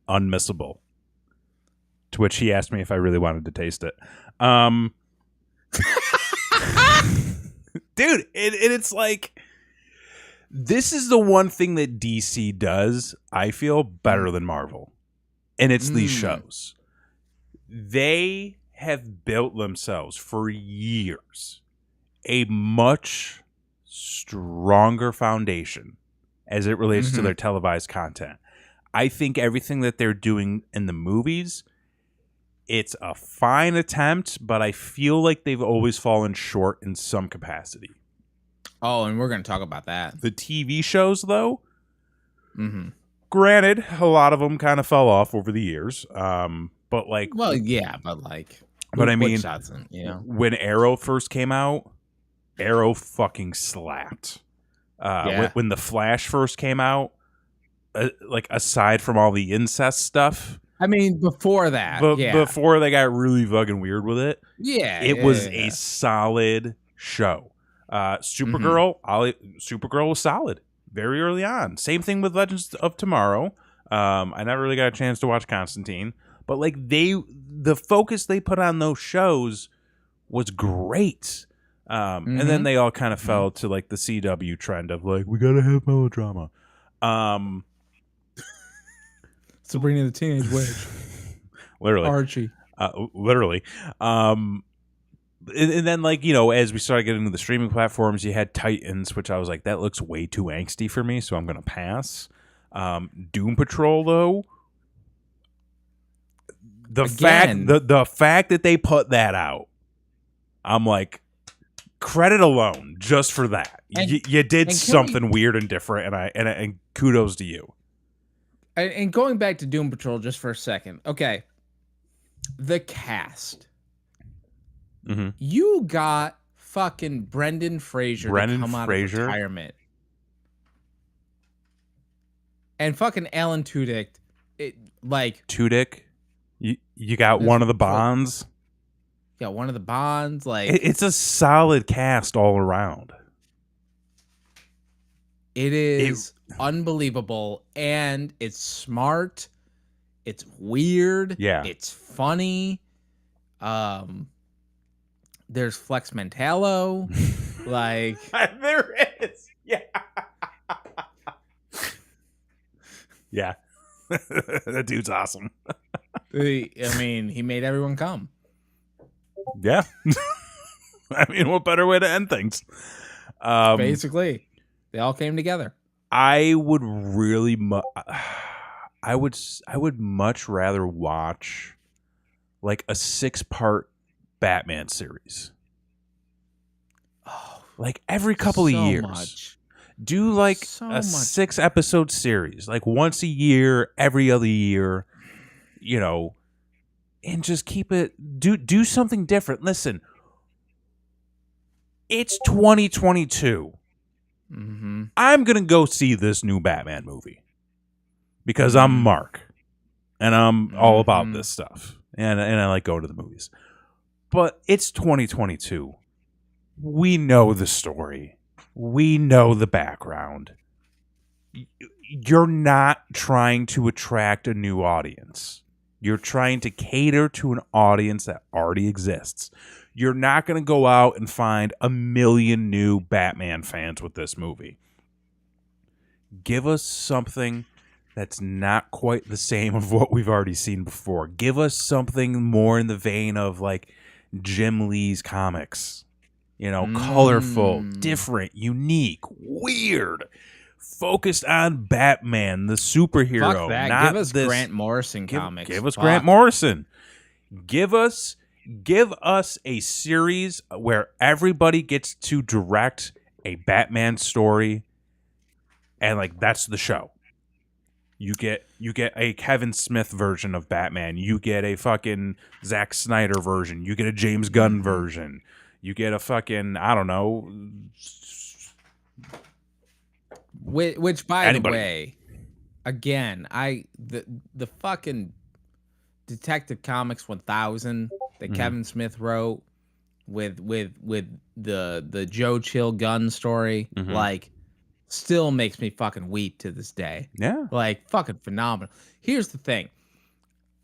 Unmissable. To which he asked me if I really wanted to taste it. Dude, it's like, this is the one thing that DC does, I feel, better than Marvel. And it's these shows. They have built themselves for years a much stronger foundation as it relates to their televised content. I think everything that they're doing in the movies, it's a fine attempt, but I feel like they've always fallen short in some capacity. Oh, and we're going to talk about that. The TV shows, though, granted, a lot of them kind of fell off over the years. But like, well, yeah, but like, but I mean, you know, when Arrow first came out, Arrow fucking slapped. When The Flash first came out, like, aside from all the incest stuff, I mean, before that, before they got really fucking weird with it, it was a solid show. Supergirl, Supergirl was solid very early on. Same thing with Legends of Tomorrow. I never really got a chance to watch Constantine, but like, the focus they put on those shows was great. And then they all kind of fell to like the CW trend of like, we gotta have melodrama. Sabrina the Teenage Witch. Literally. Archie. Literally. And then, like, you know, as we started getting into the streaming platforms, you had Titans, which I was like, that looks way too angsty for me, so I'm going to pass. Doom Patrol, though, the fact that they put that out, I'm like, credit alone just for that. You did something weird and different, and kudos to you. And going back to Doom Patrol just for a second. Okay. The cast. You got fucking Brendan Fraser to come out of retirement. And fucking Alan Tudyk. Tudyk? You got one of the Bonds? Yeah, one of the Bonds. Like, it's a solid cast all around. It is unbelievable, and it's smart. It's weird. Yeah. It's funny. There's Flex Mentallo. Like, there is. Yeah. Yeah. That dude's awesome. I mean, he made everyone come. Yeah. I mean, what better way to end things? Basically, they all came together. I would really I would much rather watch like a 6-part Batman series. Oh, like every couple of years. Much. Do like a 6-episode series, like once a year, every other year, you know, and just keep it, do something different. Listen, it's 2022. I'm going to go see this new Batman movie because I'm Mark and I'm all about this stuff. And I like going to the movies. But it's 2022. We know the story. We know the background. You're not trying to attract a new audience. You're trying to cater to an audience that already exists. You're not going to go out and find a million new Batman fans with this movie. Give us something that's not quite the same of what we've already seen before. Give us something more in the vein of like Jim Lee's comics. Colorful, different, unique, weird, focused on Batman, the superhero. Fuck that. Not give us this, Grant Morrison comics. Give us Grant Morrison. Give us a series where everybody gets to direct a Batman story, and like that's the show. You get a Kevin Smith version of Batman. You get a fucking Zack Snyder version. You get a James Gunn version. You get a fucking, I don't know. Which by the way, again, the fucking Detective Comics 1000 that Kevin Smith wrote with the Joe Chill gun story, like, still makes me fucking weep to this day. Yeah. Like, fucking phenomenal. Here's the thing.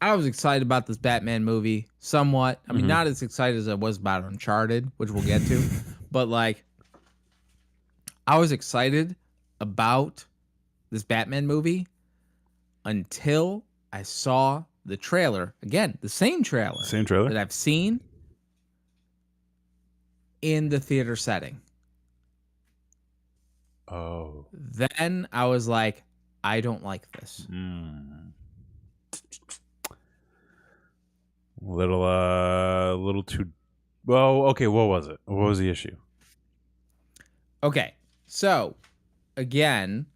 I was excited about this Batman movie somewhat. I mean, not as excited as I was about Uncharted, which we'll get to. But, like, I was excited about this Batman movie until I saw the trailer. Again, the same trailer. Same trailer? That I've seen in the theater setting. Oh. Then I was like, I don't like this. Little too. Well, okay. What was it? What was the issue? Okay, so again,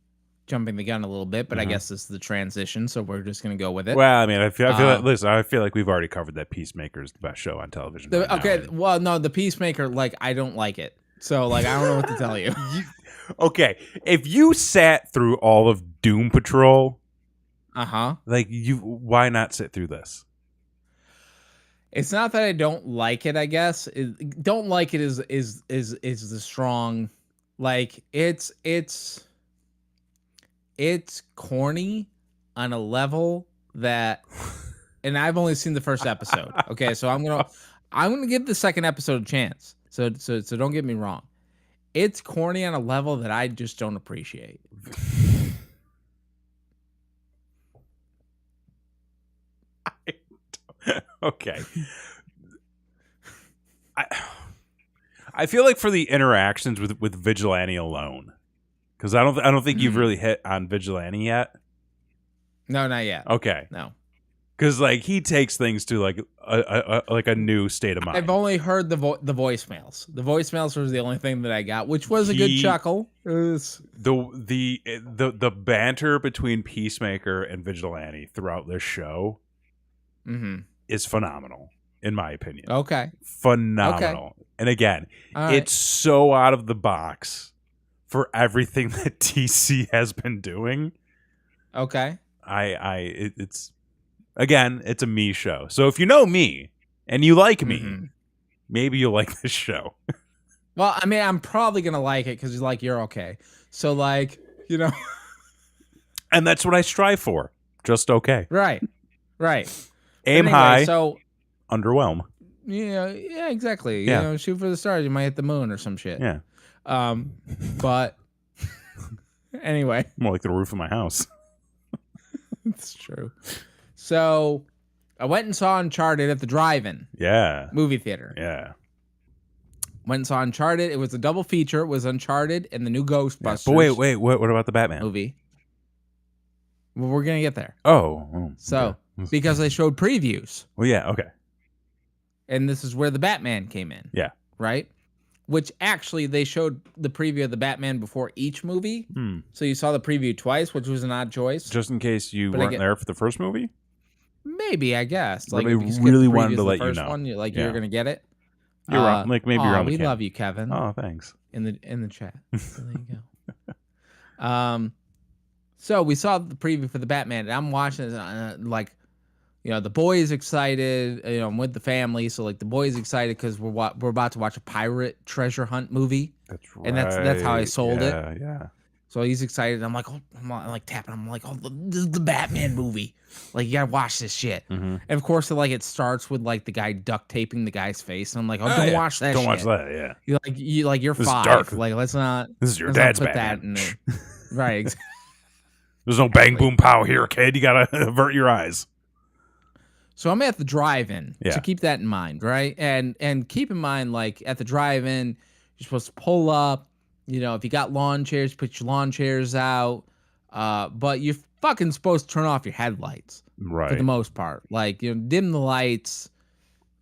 jumping the gun a little bit, but I guess this is the transition, so we're just gonna go with it. Well, I mean, I feel like, listen, I feel like we've already covered that Peacemaker is the best show on television. Well, no, the Peacemaker, like, I don't like it, so like I don't know what to tell you. Okay, if you sat through all of Doom Patrol, like why not sit through this? It's not that I don't like it, I guess. Don't like it is the strong, like, it's corny on a level that, and I've only seen the first episode. Okay, so I'm gonna give the second episode a chance. So don't get me wrong. It's corny on a level that I just don't appreciate. Okay. I feel like for the interactions with Vigilante alone, because I don't think you've really hit on Vigilante yet. No, not yet. Okay. No. Because like he takes things to like a new state of mind. I've only heard the voicemails. The voicemails was the only thing that I got, which was a good chuckle. It was the banter between Peacemaker and Vigilante throughout this show is phenomenal, in my opinion. Okay. Phenomenal. Okay. And again, it's so out of the box for everything that DC has been doing. Okay. It's again, it's a me show. So if you know me and you like me, maybe you'll like this show. Well, I mean, I'm probably gonna like it because you're okay. So like, and that's what I strive for. Just okay. Right. Aim high. So underwhelm. Yeah, exactly. Yeah. Shoot for the stars. You might hit the moon or some shit. Yeah. But anyway, more like the roof of my house. It's true. So I went and saw Uncharted at the drive-in. Yeah. Movie theater. Yeah. Went and saw Uncharted. It was a double feature. It was Uncharted and the new Ghostbusters. Yeah. But wait. What about the Batman movie? Well, we're gonna get there. Oh. So because they showed previews. Well, yeah. Okay. And this is where the Batman came in. Yeah. Right? Which actually they showed the preview of the Batman before each movie. So you saw the preview twice, which was an odd choice. Just in case you weren't there for the first movie? Maybe, I guess. Like, they really wanted to let you know. One, you're going to get it. You're wrong. Like, maybe you're on the We love you, Kevin. Oh, thanks. In the chat. So there you go. So we saw the preview for the Batman, and I'm watching it, the boys excited. I'm with the family, so like the boys excited because we're about to watch a pirate treasure hunt movie. That's right. And that's how I sold it. Yeah. So he's excited. I'm like, I'm like tapping. I'm like, this is the Batman movie. Like, you gotta watch this shit. And of course, it starts with like the guy duct taping the guy's face, and I'm like, don't watch that. Don't shit. watch that. Yeah. You're this 5. Is dark. Like, let's not. This is your dad's put Batman. That in it. Right. There's no bang, boom, pow here, kid. You got to avert your eyes. So I'm at the drive-in. Yeah. So keep that in mind, right? And keep in mind, like, at the drive-in, you're supposed to pull up. You know, if you got lawn chairs, put your lawn chairs out. But you're fucking supposed to turn off your headlights for the Right. most part. Like, you know, dim the lights.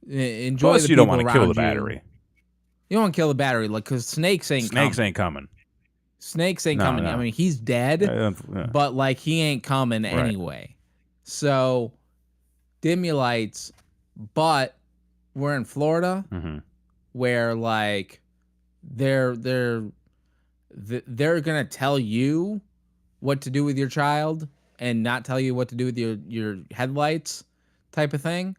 Enjoy Plus, the you don't people want to around kill the you. battery. You don't want to kill the battery, like, because snakes ain't coming. Snakes ain't coming. No. I mean, he's dead, Yeah. but like he ain't coming Right. anyway. So dim your lights, but we're in Florida, where like they're gonna tell you what to do with your child and not tell you what to do with your headlights, type of thing.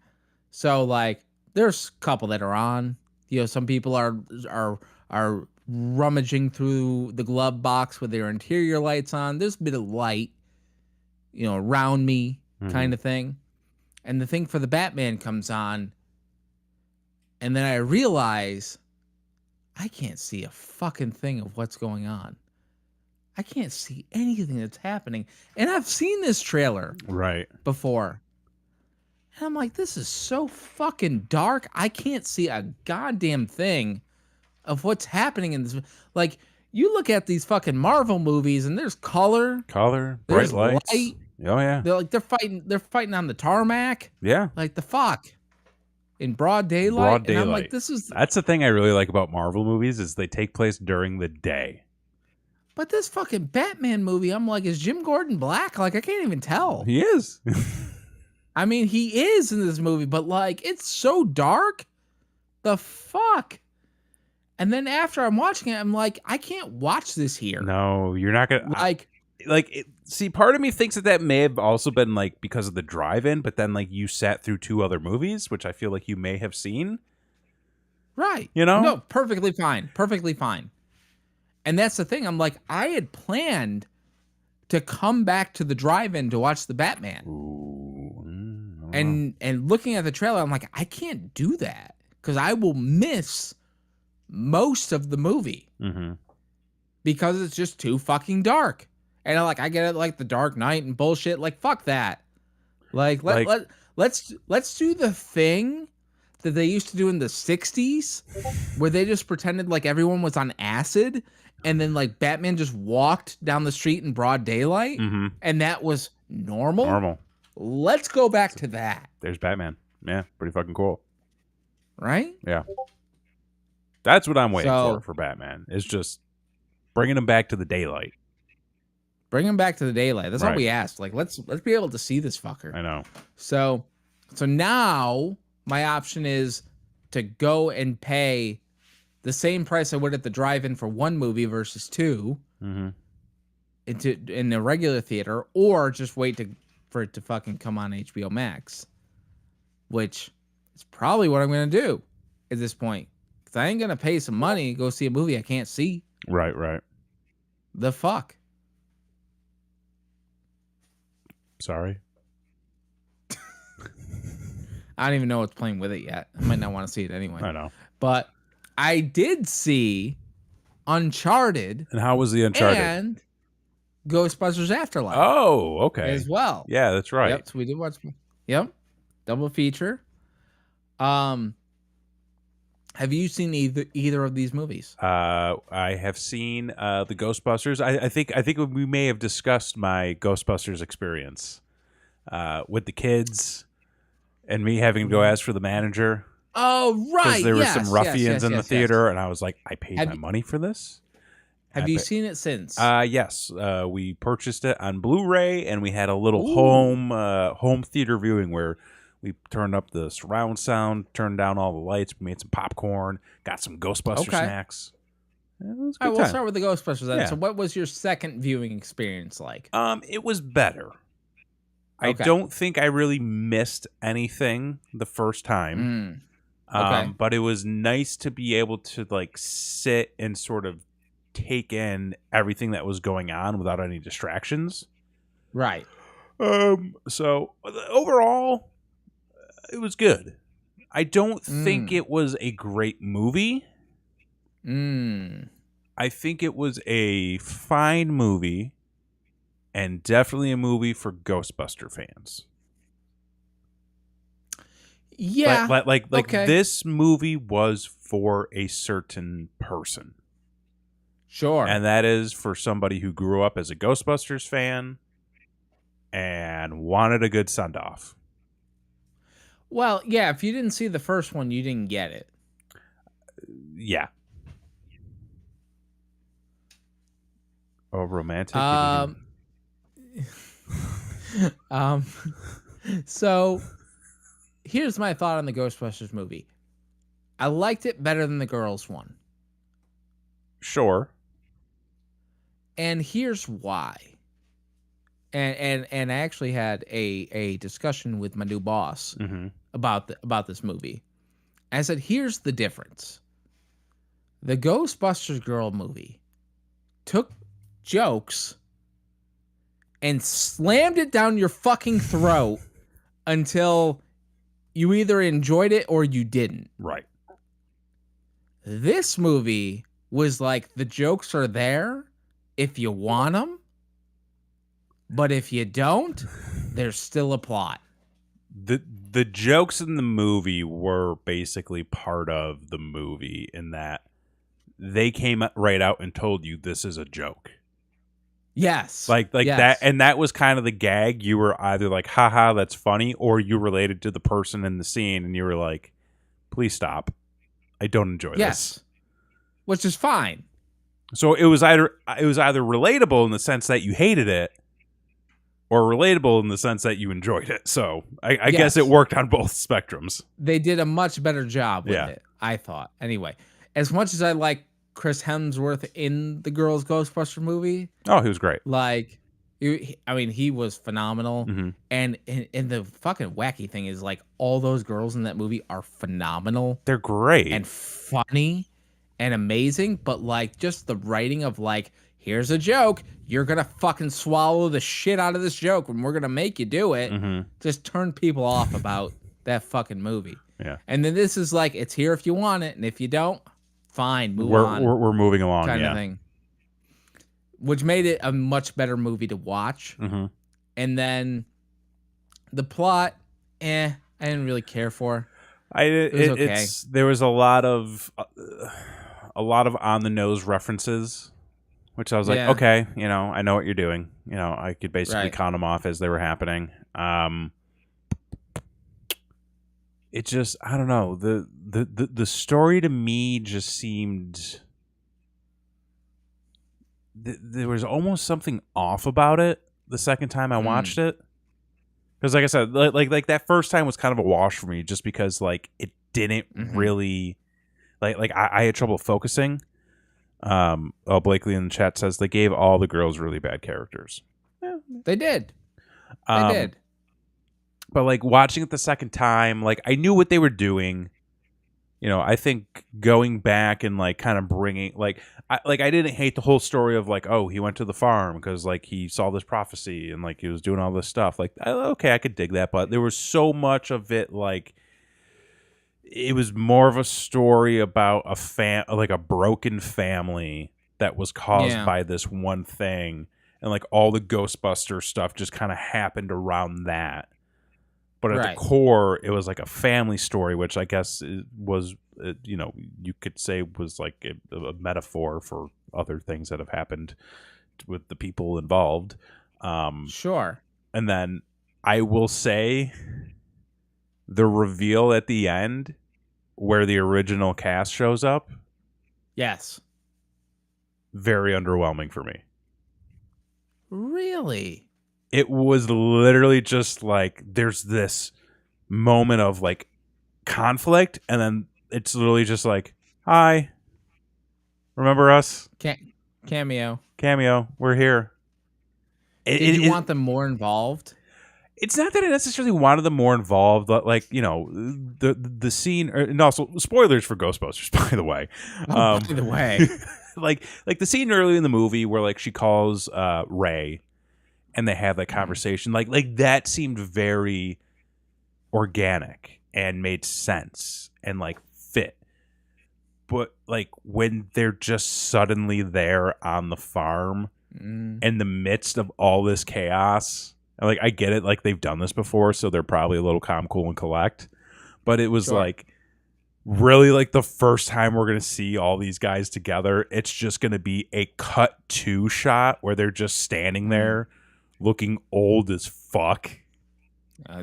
So like, there's a couple that are on. You know, some people are rummaging through the glove box with their interior lights on. There's a bit of light, you know, around me, kind of thing. And the thing for the Batman comes on, and then I realize I can't see a fucking thing of what's going on. I can't see anything that's happening. And I've seen this trailer before. And I'm like, this is so fucking dark. I can't see a goddamn thing of what's happening in this. Like, you look at these fucking Marvel movies and there's color, bright lights. Light. Oh yeah. They're fighting on the tarmac. Yeah. Like, the fuck? In broad daylight. And I'm like, that's the thing I really like about Marvel movies is they take place during the day. But this fucking Batman movie, I'm like, is Jim Gordon black? Like, I can't even tell. He is. I mean, he is in this movie, but like, it's so dark. The fuck? And then after I'm watching it, I'm like, I can't watch this here. No, you're not gonna like. See, part of me thinks that may have also been like because of the drive-in, but then like you sat through 2 other movies, which I feel like you may have seen. Right. You know? No, perfectly fine. Perfectly fine. And that's the thing. I'm like, I had planned to come back to the drive-in to watch the Batman. Ooh, and looking at the trailer, I'm like, I can't do that because I will miss most of the movie because it's just too fucking dark. And I get it, like the Dark Knight and bullshit. Like, fuck that. Let's do the thing that they used to do in the 60s where they just pretended like everyone was on acid and then like Batman just walked down the street in broad daylight and that was normal. Let's go back to that. There's Batman. Yeah, pretty fucking cool. Right? Yeah. That's what I'm waiting for Batman. Is just bringing him back to the daylight. Bring him back to the daylight. That's all we asked. Like, let's be able to see this fucker. I know. So now my option is to go and pay the same price I would at the drive-in for one movie versus 2 in the regular theater, or just wait for it to fucking come on HBO Max, which is probably what I'm going to do at this point. Because I ain't going to pay some money to go see a movie I can't see. Right. The fuck? Sorry. I don't even know what's playing with it yet. I might not want to see it anyway. I know. But I did see Uncharted. And how was the Uncharted? And Ghostbusters Afterlife. Oh, okay. As well. Yeah, that's right. Yep, so we did watch. Yep. Double feature. Have you seen either of these movies? I have seen the Ghostbusters. I think we may have discussed my Ghostbusters experience with the kids and me having to go ask for the manager. Oh, right. Because there were some ruffians in the theater, and I was like, I paid my money for this. Have you seen it since? Yes. We purchased it on Blu-ray, and we had a little home theater viewing where we turned up the surround sound, turned down all the lights, we made some popcorn, got some Ghostbuster snacks. It was a good time. We'll start with the Ghostbusters then. Yeah. So what was your second viewing experience like? It was better. I don't think I really missed anything the first time. But it was nice to be able to like sit and sort of take in everything that was going on without any distractions. Right. So overall, it was good. I don't think it was a great movie. I think it was a fine movie. and definitely a movie for Ghostbuster fans. Yeah. Like Okay. this movie was for a certain person. Sure. And that is for somebody who grew up as a Ghostbusters fan and wanted a good send-off. Well, yeah, if you didn't see the first one, you didn't get it. Yeah. Oh, romantic? Um, um, so here's my thought on the Ghostbusters movie. I liked it better than the girls one. Sure. And here's why. And I actually had a discussion with my new boss Mm-hmm. about this movie. I said, here's the difference. The Ghostbusters girl movie took jokes and slammed it down your fucking throat until you either enjoyed it or you didn't. Right. This movie was like, the jokes are there if you want them, but if you don't, there's still a plot. The jokes in the movie were basically part of the movie in that they came right out and told you this is a joke. Yes. Like yes. that, and that was kind of the gag. You were either like, haha, that's funny, or you related to the person in the scene and you were like, please stop. I don't enjoy this. Which is fine. So it was either relatable in the sense that you hated it, or relatable in the sense that you enjoyed it. So I guess it worked on both spectrums. They did a much better job with Yeah. it, I thought. Anyway, as much as I like Chris Hemsworth in the girls' Ghostbuster movie, Oh, he was great. like, he was phenomenal. Mm-hmm. And the fucking wacky thing is, like, all those girls in that movie are phenomenal. They're great. And funny and amazing. But, like, just the writing of, like, here's a joke. You're going to fucking swallow the shit out of this joke and we're going to make you do it. Mm-hmm. Just turn people off about that fucking movie. Yeah. And then this is like, it's here if you want it. And if you don't, fine, move on. We're moving along, kind of thing. Which made it a much better movie to watch. Mm-hmm. And then the plot, I didn't really care for. It was okay. There was a lot of on the nose references, which I was like, okay, I know what you're doing. I could basically count them off as they were happening. It just, I don't know, the story to me just seemed there was almost something off about it the second time I watched it. Because like I said, like that first time was kind of a wash for me, just because like it didn't really like I had trouble focusing. Blakely in the chat says they gave all the girls really bad characters. Yeah, they did. They did. But like watching it the second time, like I knew what they were doing. I think going back and like kind of bringing I didn't hate the whole story of like, oh, he went to the farm because like he saw this prophecy and like he was doing all this stuff. Like, okay, I could dig that, but there was so much of it like it was more of a story about a broken family that was caused by this one thing, and like all the Ghostbuster stuff just kind of happened around that. But at the core, it was like a family story, which I guess was, you could say was like a metaphor for other things that have happened with the people involved. Sure. And then I will say the reveal at the end where the original cast shows up. Yes. Very underwhelming for me. Really? It was literally just like there's this moment of like conflict, and then it's literally just like, hi, remember us? Cameo, we're here. Did you want them more involved? It's not that I necessarily wanted them more involved, but like, the scene, and also spoilers for Ghostbusters, by the way. By the way. like the scene early in the movie where like she calls Ray and they have that conversation, like that seemed very organic and made sense and like fit. But like when they're just suddenly there on the farm in the midst of all this chaos. And, like, I get it, like, they've done this before, so they're probably a little calm, cool, and collect. But it was like really like the first time we're gonna see all these guys together. It's just gonna be a cut to shot where they're just standing there looking old as fuck.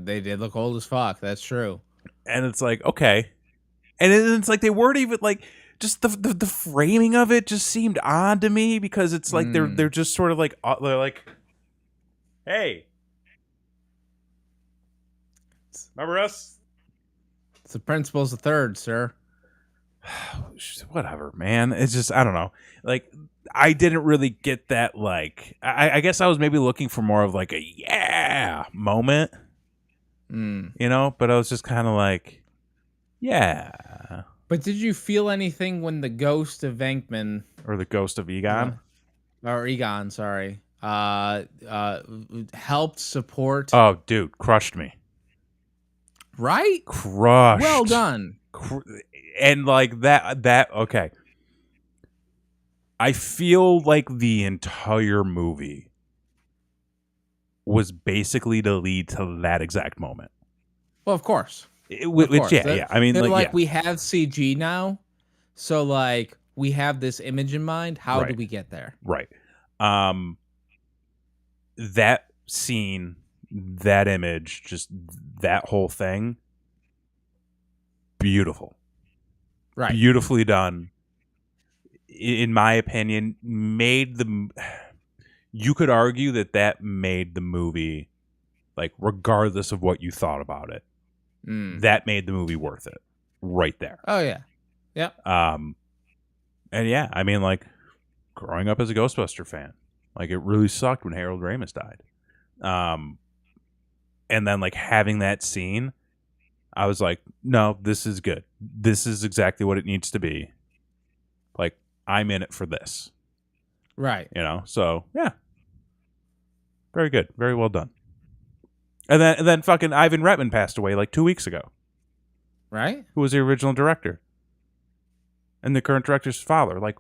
They did look old as fuck. That's true. And it's like, okay. And it's like they weren't even like just the framing of it just seemed odd to me because it's like they're just sort of like they're like, hey, remember us? It's the principal's the third, sir. Whatever, man. It's just, I don't know. Like, I didn't really get that, like, I guess I was maybe looking for more of like a yeah moment, you know? But I was just kind of like, yeah. But did you feel anything when the ghost of Venkman... Or the ghost of Egon? Or Egon, sorry. Helped support... Oh, dude, crushed me. Right? Crushed. Well done. And like that okay. I feel like the entire movie was basically to lead to that exact moment. Well, of course. Yeah. I mean, like we have CG now, so like we have this image in mind. How do we get there? Right. That scene, that image, just that whole thing, beautiful. Right. Beautifully done. In my opinion, you could argue that made the movie, like, regardless of what you thought about it, that made the movie worth it right there. Oh, yeah. Yep. And yeah, I mean, like, growing up as a Ghostbuster fan, like, it really sucked when Harold Ramis died. And then, like, having that scene, I was like, no, this is good. This is exactly what it needs to be. Like, I'm in it for this. Right. You know? So, yeah. Very good. Very well done. And then fucking Ivan Reitman passed away like 2 weeks ago. Right? Who was the original director. And the current director's father. Like,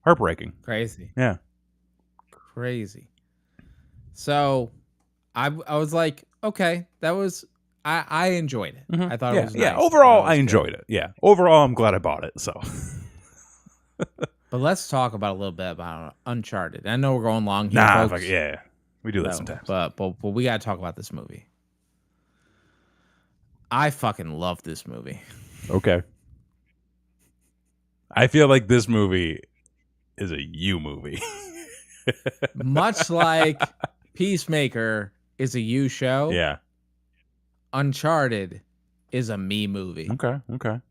heartbreaking. Crazy. Yeah. Crazy. So, I was like, okay, that was... I enjoyed it. I thought it was nice. Yeah, overall, I enjoyed it. Yeah. Overall, I'm glad I bought it, so... But let's talk about a little bit about Uncharted. I know we're going long here, folks. Yeah. We do that sometimes. But we got to talk about this movie. I fucking love this movie. Okay. I feel like this movie is a you movie. Much like Peacemaker is a you show. Yeah. Uncharted is a me movie. Okay.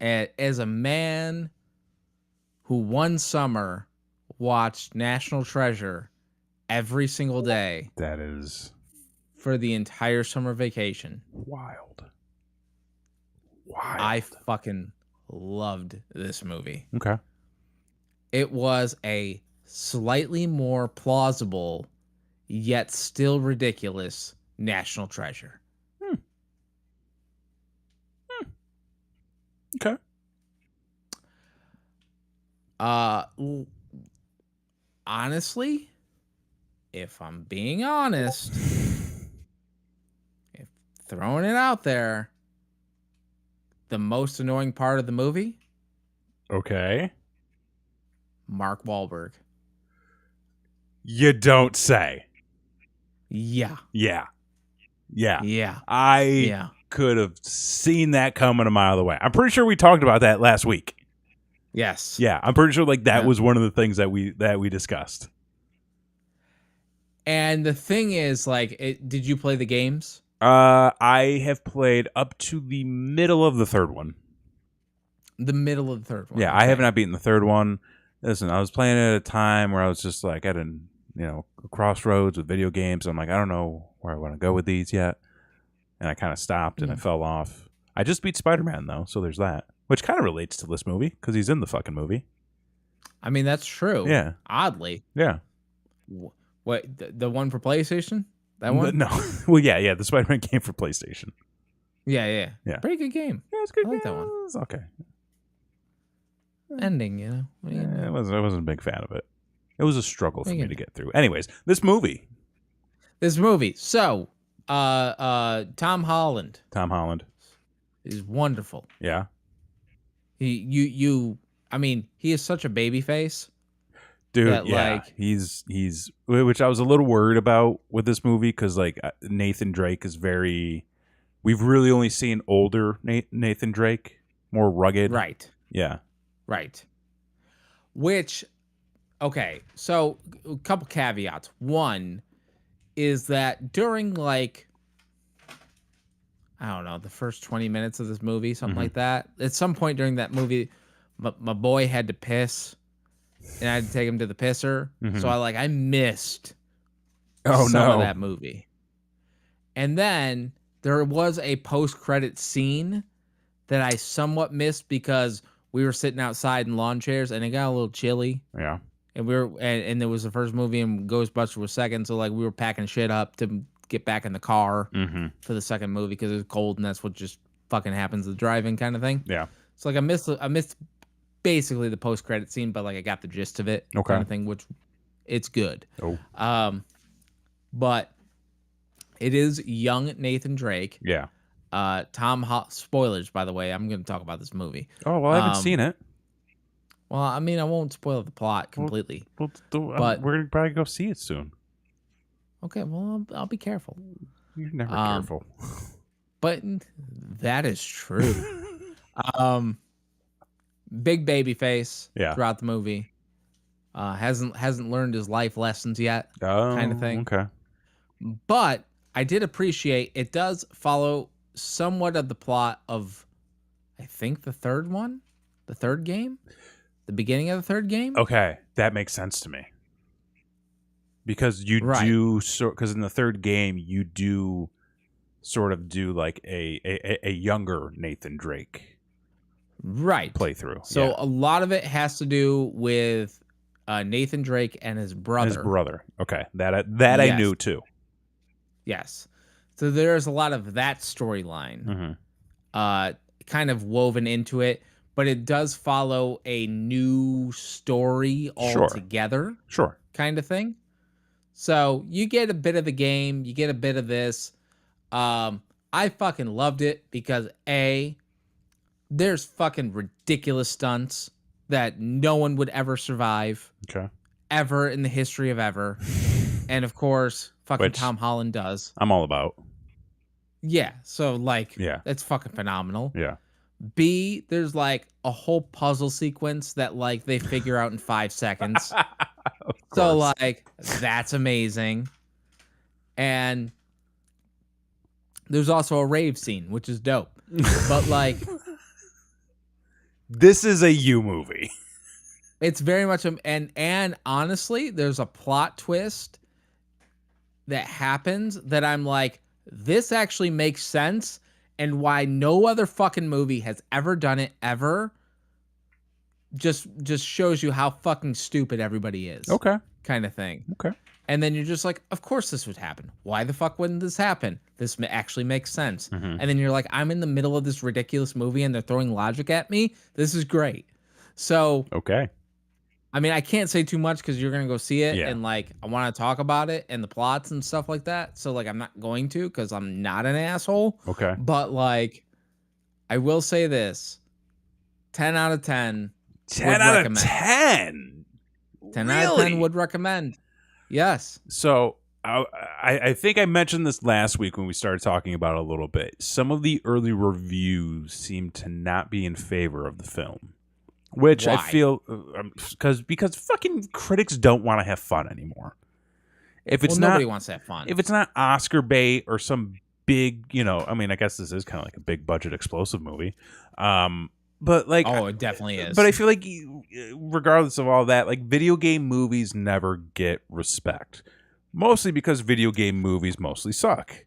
And as a man who one summer watched National Treasure every single day. That is... For the entire summer vacation. Wild. I fucking loved this movie. Okay. It was a slightly more plausible, yet still ridiculous National Treasure. Okay. Honestly, if I'm being honest, if throwing it out there, the most annoying part of the movie, okay, Mark Wahlberg. You don't say. Yeah. I could have seen that coming a mile away. I'm pretty sure we talked about that last week. Yes. Yeah, I'm pretty sure like that was one of the things that we discussed. And the thing is, like, did you play the games? I have played up to the middle of the third one. The middle of the third one. Yeah, okay. I have not beaten the third one. Listen, I was playing it at a time where I was just like at a crossroads with video games. I'm like, I don't know where I want to go with these yet. And I kind of stopped and I fell off. I just beat Spider-Man though, so there's that. Which kind of relates to this movie because he's in the fucking movie. I mean, that's true. Yeah. Oddly. Yeah. What, the one for PlayStation? That one? No. Well, yeah. The Spider-Man game for PlayStation. Yeah. Yeah. Pretty good game. Yeah, it's good. I like that one. It's okay. ending, you know. What are you gonna do? I wasn't a big fan of it. It was a struggle What are for you me gonna to do? get through. Anyways, this movie, This movie. So, Tom Holland Tom Holland. is wonderful. Yeah. I mean, he is such a baby face Dude, that yeah, like, he's which I was a little worried about with this movie because like Nathan Drake is very. We've really only seen older Nathan Drake, more rugged. right, Yeah, right. Which, okay, so a couple caveats. One is that during like, I don't know, the first 20 minutes of this movie, something hmm like that. At some point during that movie, my boy had to piss, and I had to take him to the pisser. So hmm I missed Oh some of no. that movie. And then there was a post-credit scene that I somewhat missed because we were sitting outside in lawn chairs and it got a little chilly. Yeah. And and it was the first movie and Ghostbusters was second, so like we were packing shit up to get back in the car hmm for the second movie because it was cold and that's what just fucking happens to driving kind of thing. Yeah. So like I missed basically the post credit scene, but like I got the gist of it Okay. kind of thing, which it's good. Oh. But it is young Nathan Drake. Yeah. Spoilers, by the way. I'm going to talk about this movie. Oh well, I haven't Um, seen it. Well, I mean, I won't spoil the plot completely. Well, But we're gonna probably go see it soon. okay, well, I'll be careful. You're never Um, careful. But that is true. um, Big baby face Yeah. throughout the movie. Hasn't learned his life lessons yet, Oh, kind of thing. okay. But I did appreciate it does follow somewhat of the plot of, I think, the third game, the beginning of the third game. Okay, that makes sense to me. Because you Right. do because in the third game you do sort of do like a younger Nathan Drake Right. playthrough. So Yeah. a lot of it has to do with Nathan Drake and his brother. His brother. Okay, that I Yes. knew too. Yes. So there's a lot of that storyline Mm-hmm. kind of woven into it, but it does follow a new story Sure. altogether, Sure. kind of thing. So you get a bit of the game, you get a bit of this. I fucking loved it because there's fucking ridiculous stunts that no one would ever survive Okay. ever in the history of ever. And of course, fucking Which- Tom Holland does. I'm all about. Yeah. So like, Yeah. that's fucking phenomenal. Yeah. B, there's like a whole puzzle sequence that like they figure out in 5 seconds. Of So course. like, that's amazing. And there's also a rave scene, which is dope. But like, This is a you movie. it's very much and honestly, there's a plot twist that happens that I'm like, this actually makes sense, and why no other fucking movie has ever done it ever. Just shows you how fucking stupid everybody is. Okay. Kind of thing. Okay. And then you're just like, of course this would happen. Why the fuck wouldn't this happen? This actually makes sense. Mhm. And then you're like, I'm in the middle of this ridiculous movie and they're throwing logic at me. This is great. So, Okay. I mean, I can't say too much because you're going to go see it. Yeah. And like, I want to talk about it and the plots and stuff like that. So like, I'm not going to because I'm not an asshole. Okay. But like, I will say this 10 out of 10. 10 out recommend. of 10. 10 really? out of 10 would recommend. Yes. So I think I mentioned this last week when we started talking about it a little bit. Some of the early reviews seem to not be in favor of the film, which I Why? feel because fucking critics don't want to have fun anymore. If it's Nobody not wants to have fun. if it's not Oscar bait or some big, I mean, I guess this is kind of like a big budget explosive movie. But like, oh, it definitely is. but I feel like regardless of all that, like video game movies never get respect. Mostly because video game movies mostly suck.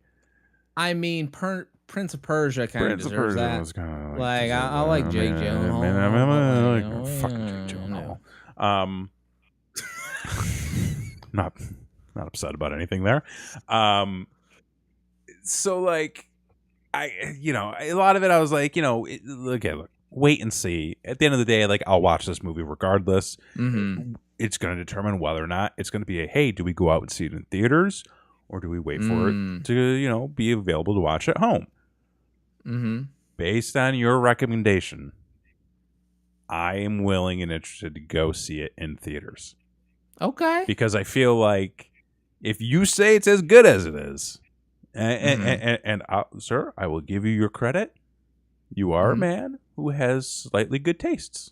I mean, Prince of Persia kind of deserves that. was kinda Like, I like Jake Gyllenhaal. Fucking Jake Gyllenhaal. Not upset about anything there. So like, a lot of it I was like, look, wait and see. At the end of the day, like, I'll watch this movie regardless. Mm-hmm. It's going to determine whether or not it's going to be a, hey, do we go out and see it in theaters, or do we wait for it to, be available to watch at home? Mm-hmm. Based on your recommendation, I am willing and interested to go see it in theaters. Okay. Because I feel like if you say it's as good as it is, and sir, I will give you your credit. You are a man who has slightly good tastes.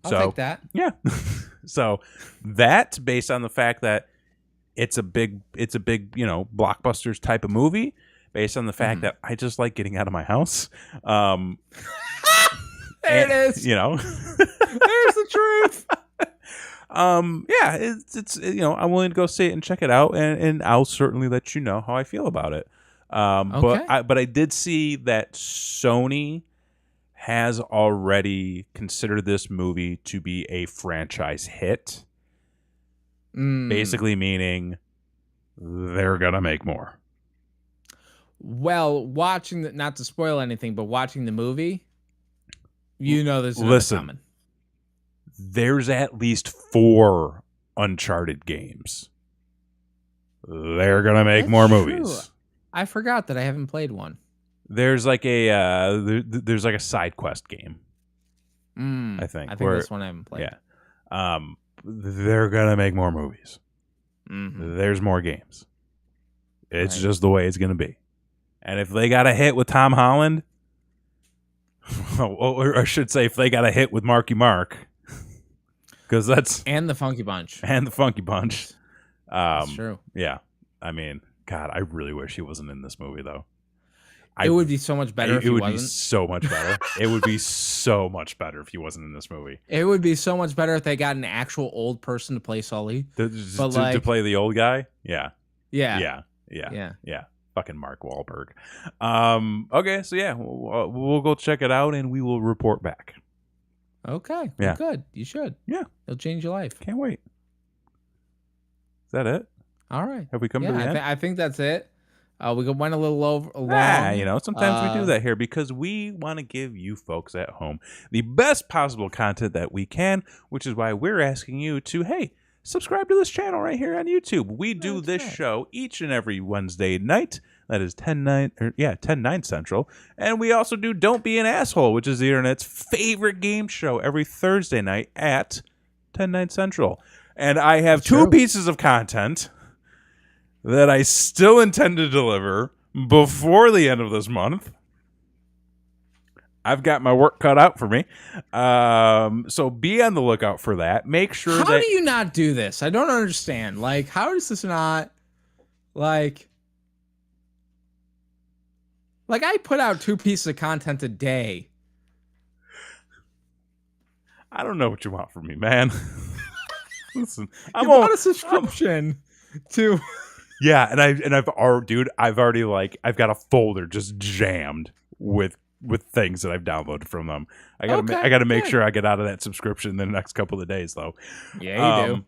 I'll take that. Yeah. So that's based on the fact that it's a big, blockbusters type of movie. Based on the fact that I just like getting out of my house. There it is. There's the truth. It's I'm willing to go see it and check it out, and I'll certainly let you know how I feel about it. Okay. But I did see that Sony has already considered this movie to be a franchise hit. Basically meaning they're gonna make more. Well, not to spoil anything, but watching the movie, there's another coming. There's at least 4 Uncharted games. They're gonna make more movies. I forgot that I haven't played one. There's like there's like a side quest game. I think this one I haven't played. Yeah. They're gonna make more movies. There's more games. It's just the way it's gonna be. And if they got a hit with Tom Holland, or I should say, if they got a hit with Marky Mark, because and the Funky Bunch, that's true. Yeah, I mean, God, I really wish he wasn't in this movie though. It would be so much better if he wasn't. It would be so much better. It would be so much better if he wasn't in this movie. It would be so much better if they got an actual old person to play Sully. To play the old guy? Yeah. Yeah. Fucking Mark Wahlberg. Okay, so yeah, we'll go check it out and we will report back. Okay. Yeah. Well, good. You should. Yeah. It'll change your life. Can't wait. Is that it? All right. Have we come to the end? I think that's it. We went a little long. Sometimes we do that here because we want to give you folks at home the best possible content that we can, which is why we're asking you to, hey, subscribe to this channel right here on YouTube. We do this show each and every Wednesday night. That is 10/9 Central. And we also do Don't Be an Asshole, which is the internet's favorite game show every Thursday night at 10/9 Central. And I have two pieces of content that I still intend to deliver before the end of this month. I've got my work cut out for me. So be on the lookout for that. Make sure How do you not do this? I don't understand. Like, how is this not, like I put out 2 pieces of content a day. I don't know what you want from me, man. Listen, I bought a subscription to... Yeah, and I've already I've got a folder just jammed with things that I've downloaded from them. I gotta make sure I get out of that subscription in the next couple of days, though. Yeah, you do.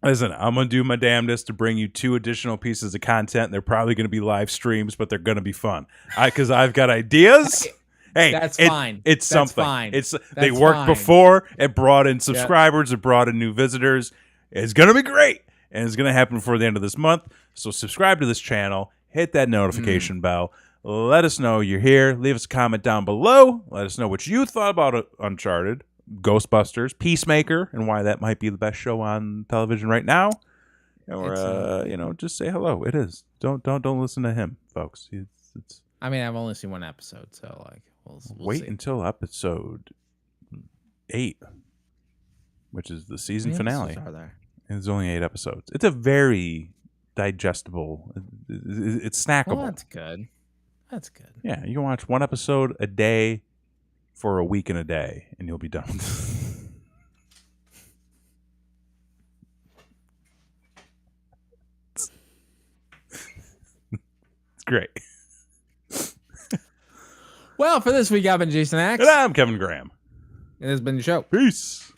Listen, I'm gonna do my damnedest to bring you 2 additional pieces of content. They're probably gonna be live streams, but they're gonna be fun. Because I've got ideas. Hey, that's fine. It's something. Fine. They worked before. It brought in subscribers. It brought in new visitors. It's gonna be great. And it's going to happen before the end of this month. So subscribe to this channel. Hit that notification bell. Let us know you're here. Leave us a comment down below. Let us know what you thought about Uncharted, Ghostbusters, Peacemaker, and why that might be the best show on television right now. Or, just say hello. It is. Don't listen to him, folks. It's I mean, I've only seen 1 episode, so, like, we'll wait see. until episode 8, which is the season finale. Are there? There's only 8 episodes. It's a very digestible. It's snackable. Well, that's good. That's good. Yeah, you can watch 1 episode a day for a week and a day, and you'll be done with it. It's great. Well, for this week, I've been Jason Axe. And I'm Kevin Graham. It has been the show. Peace.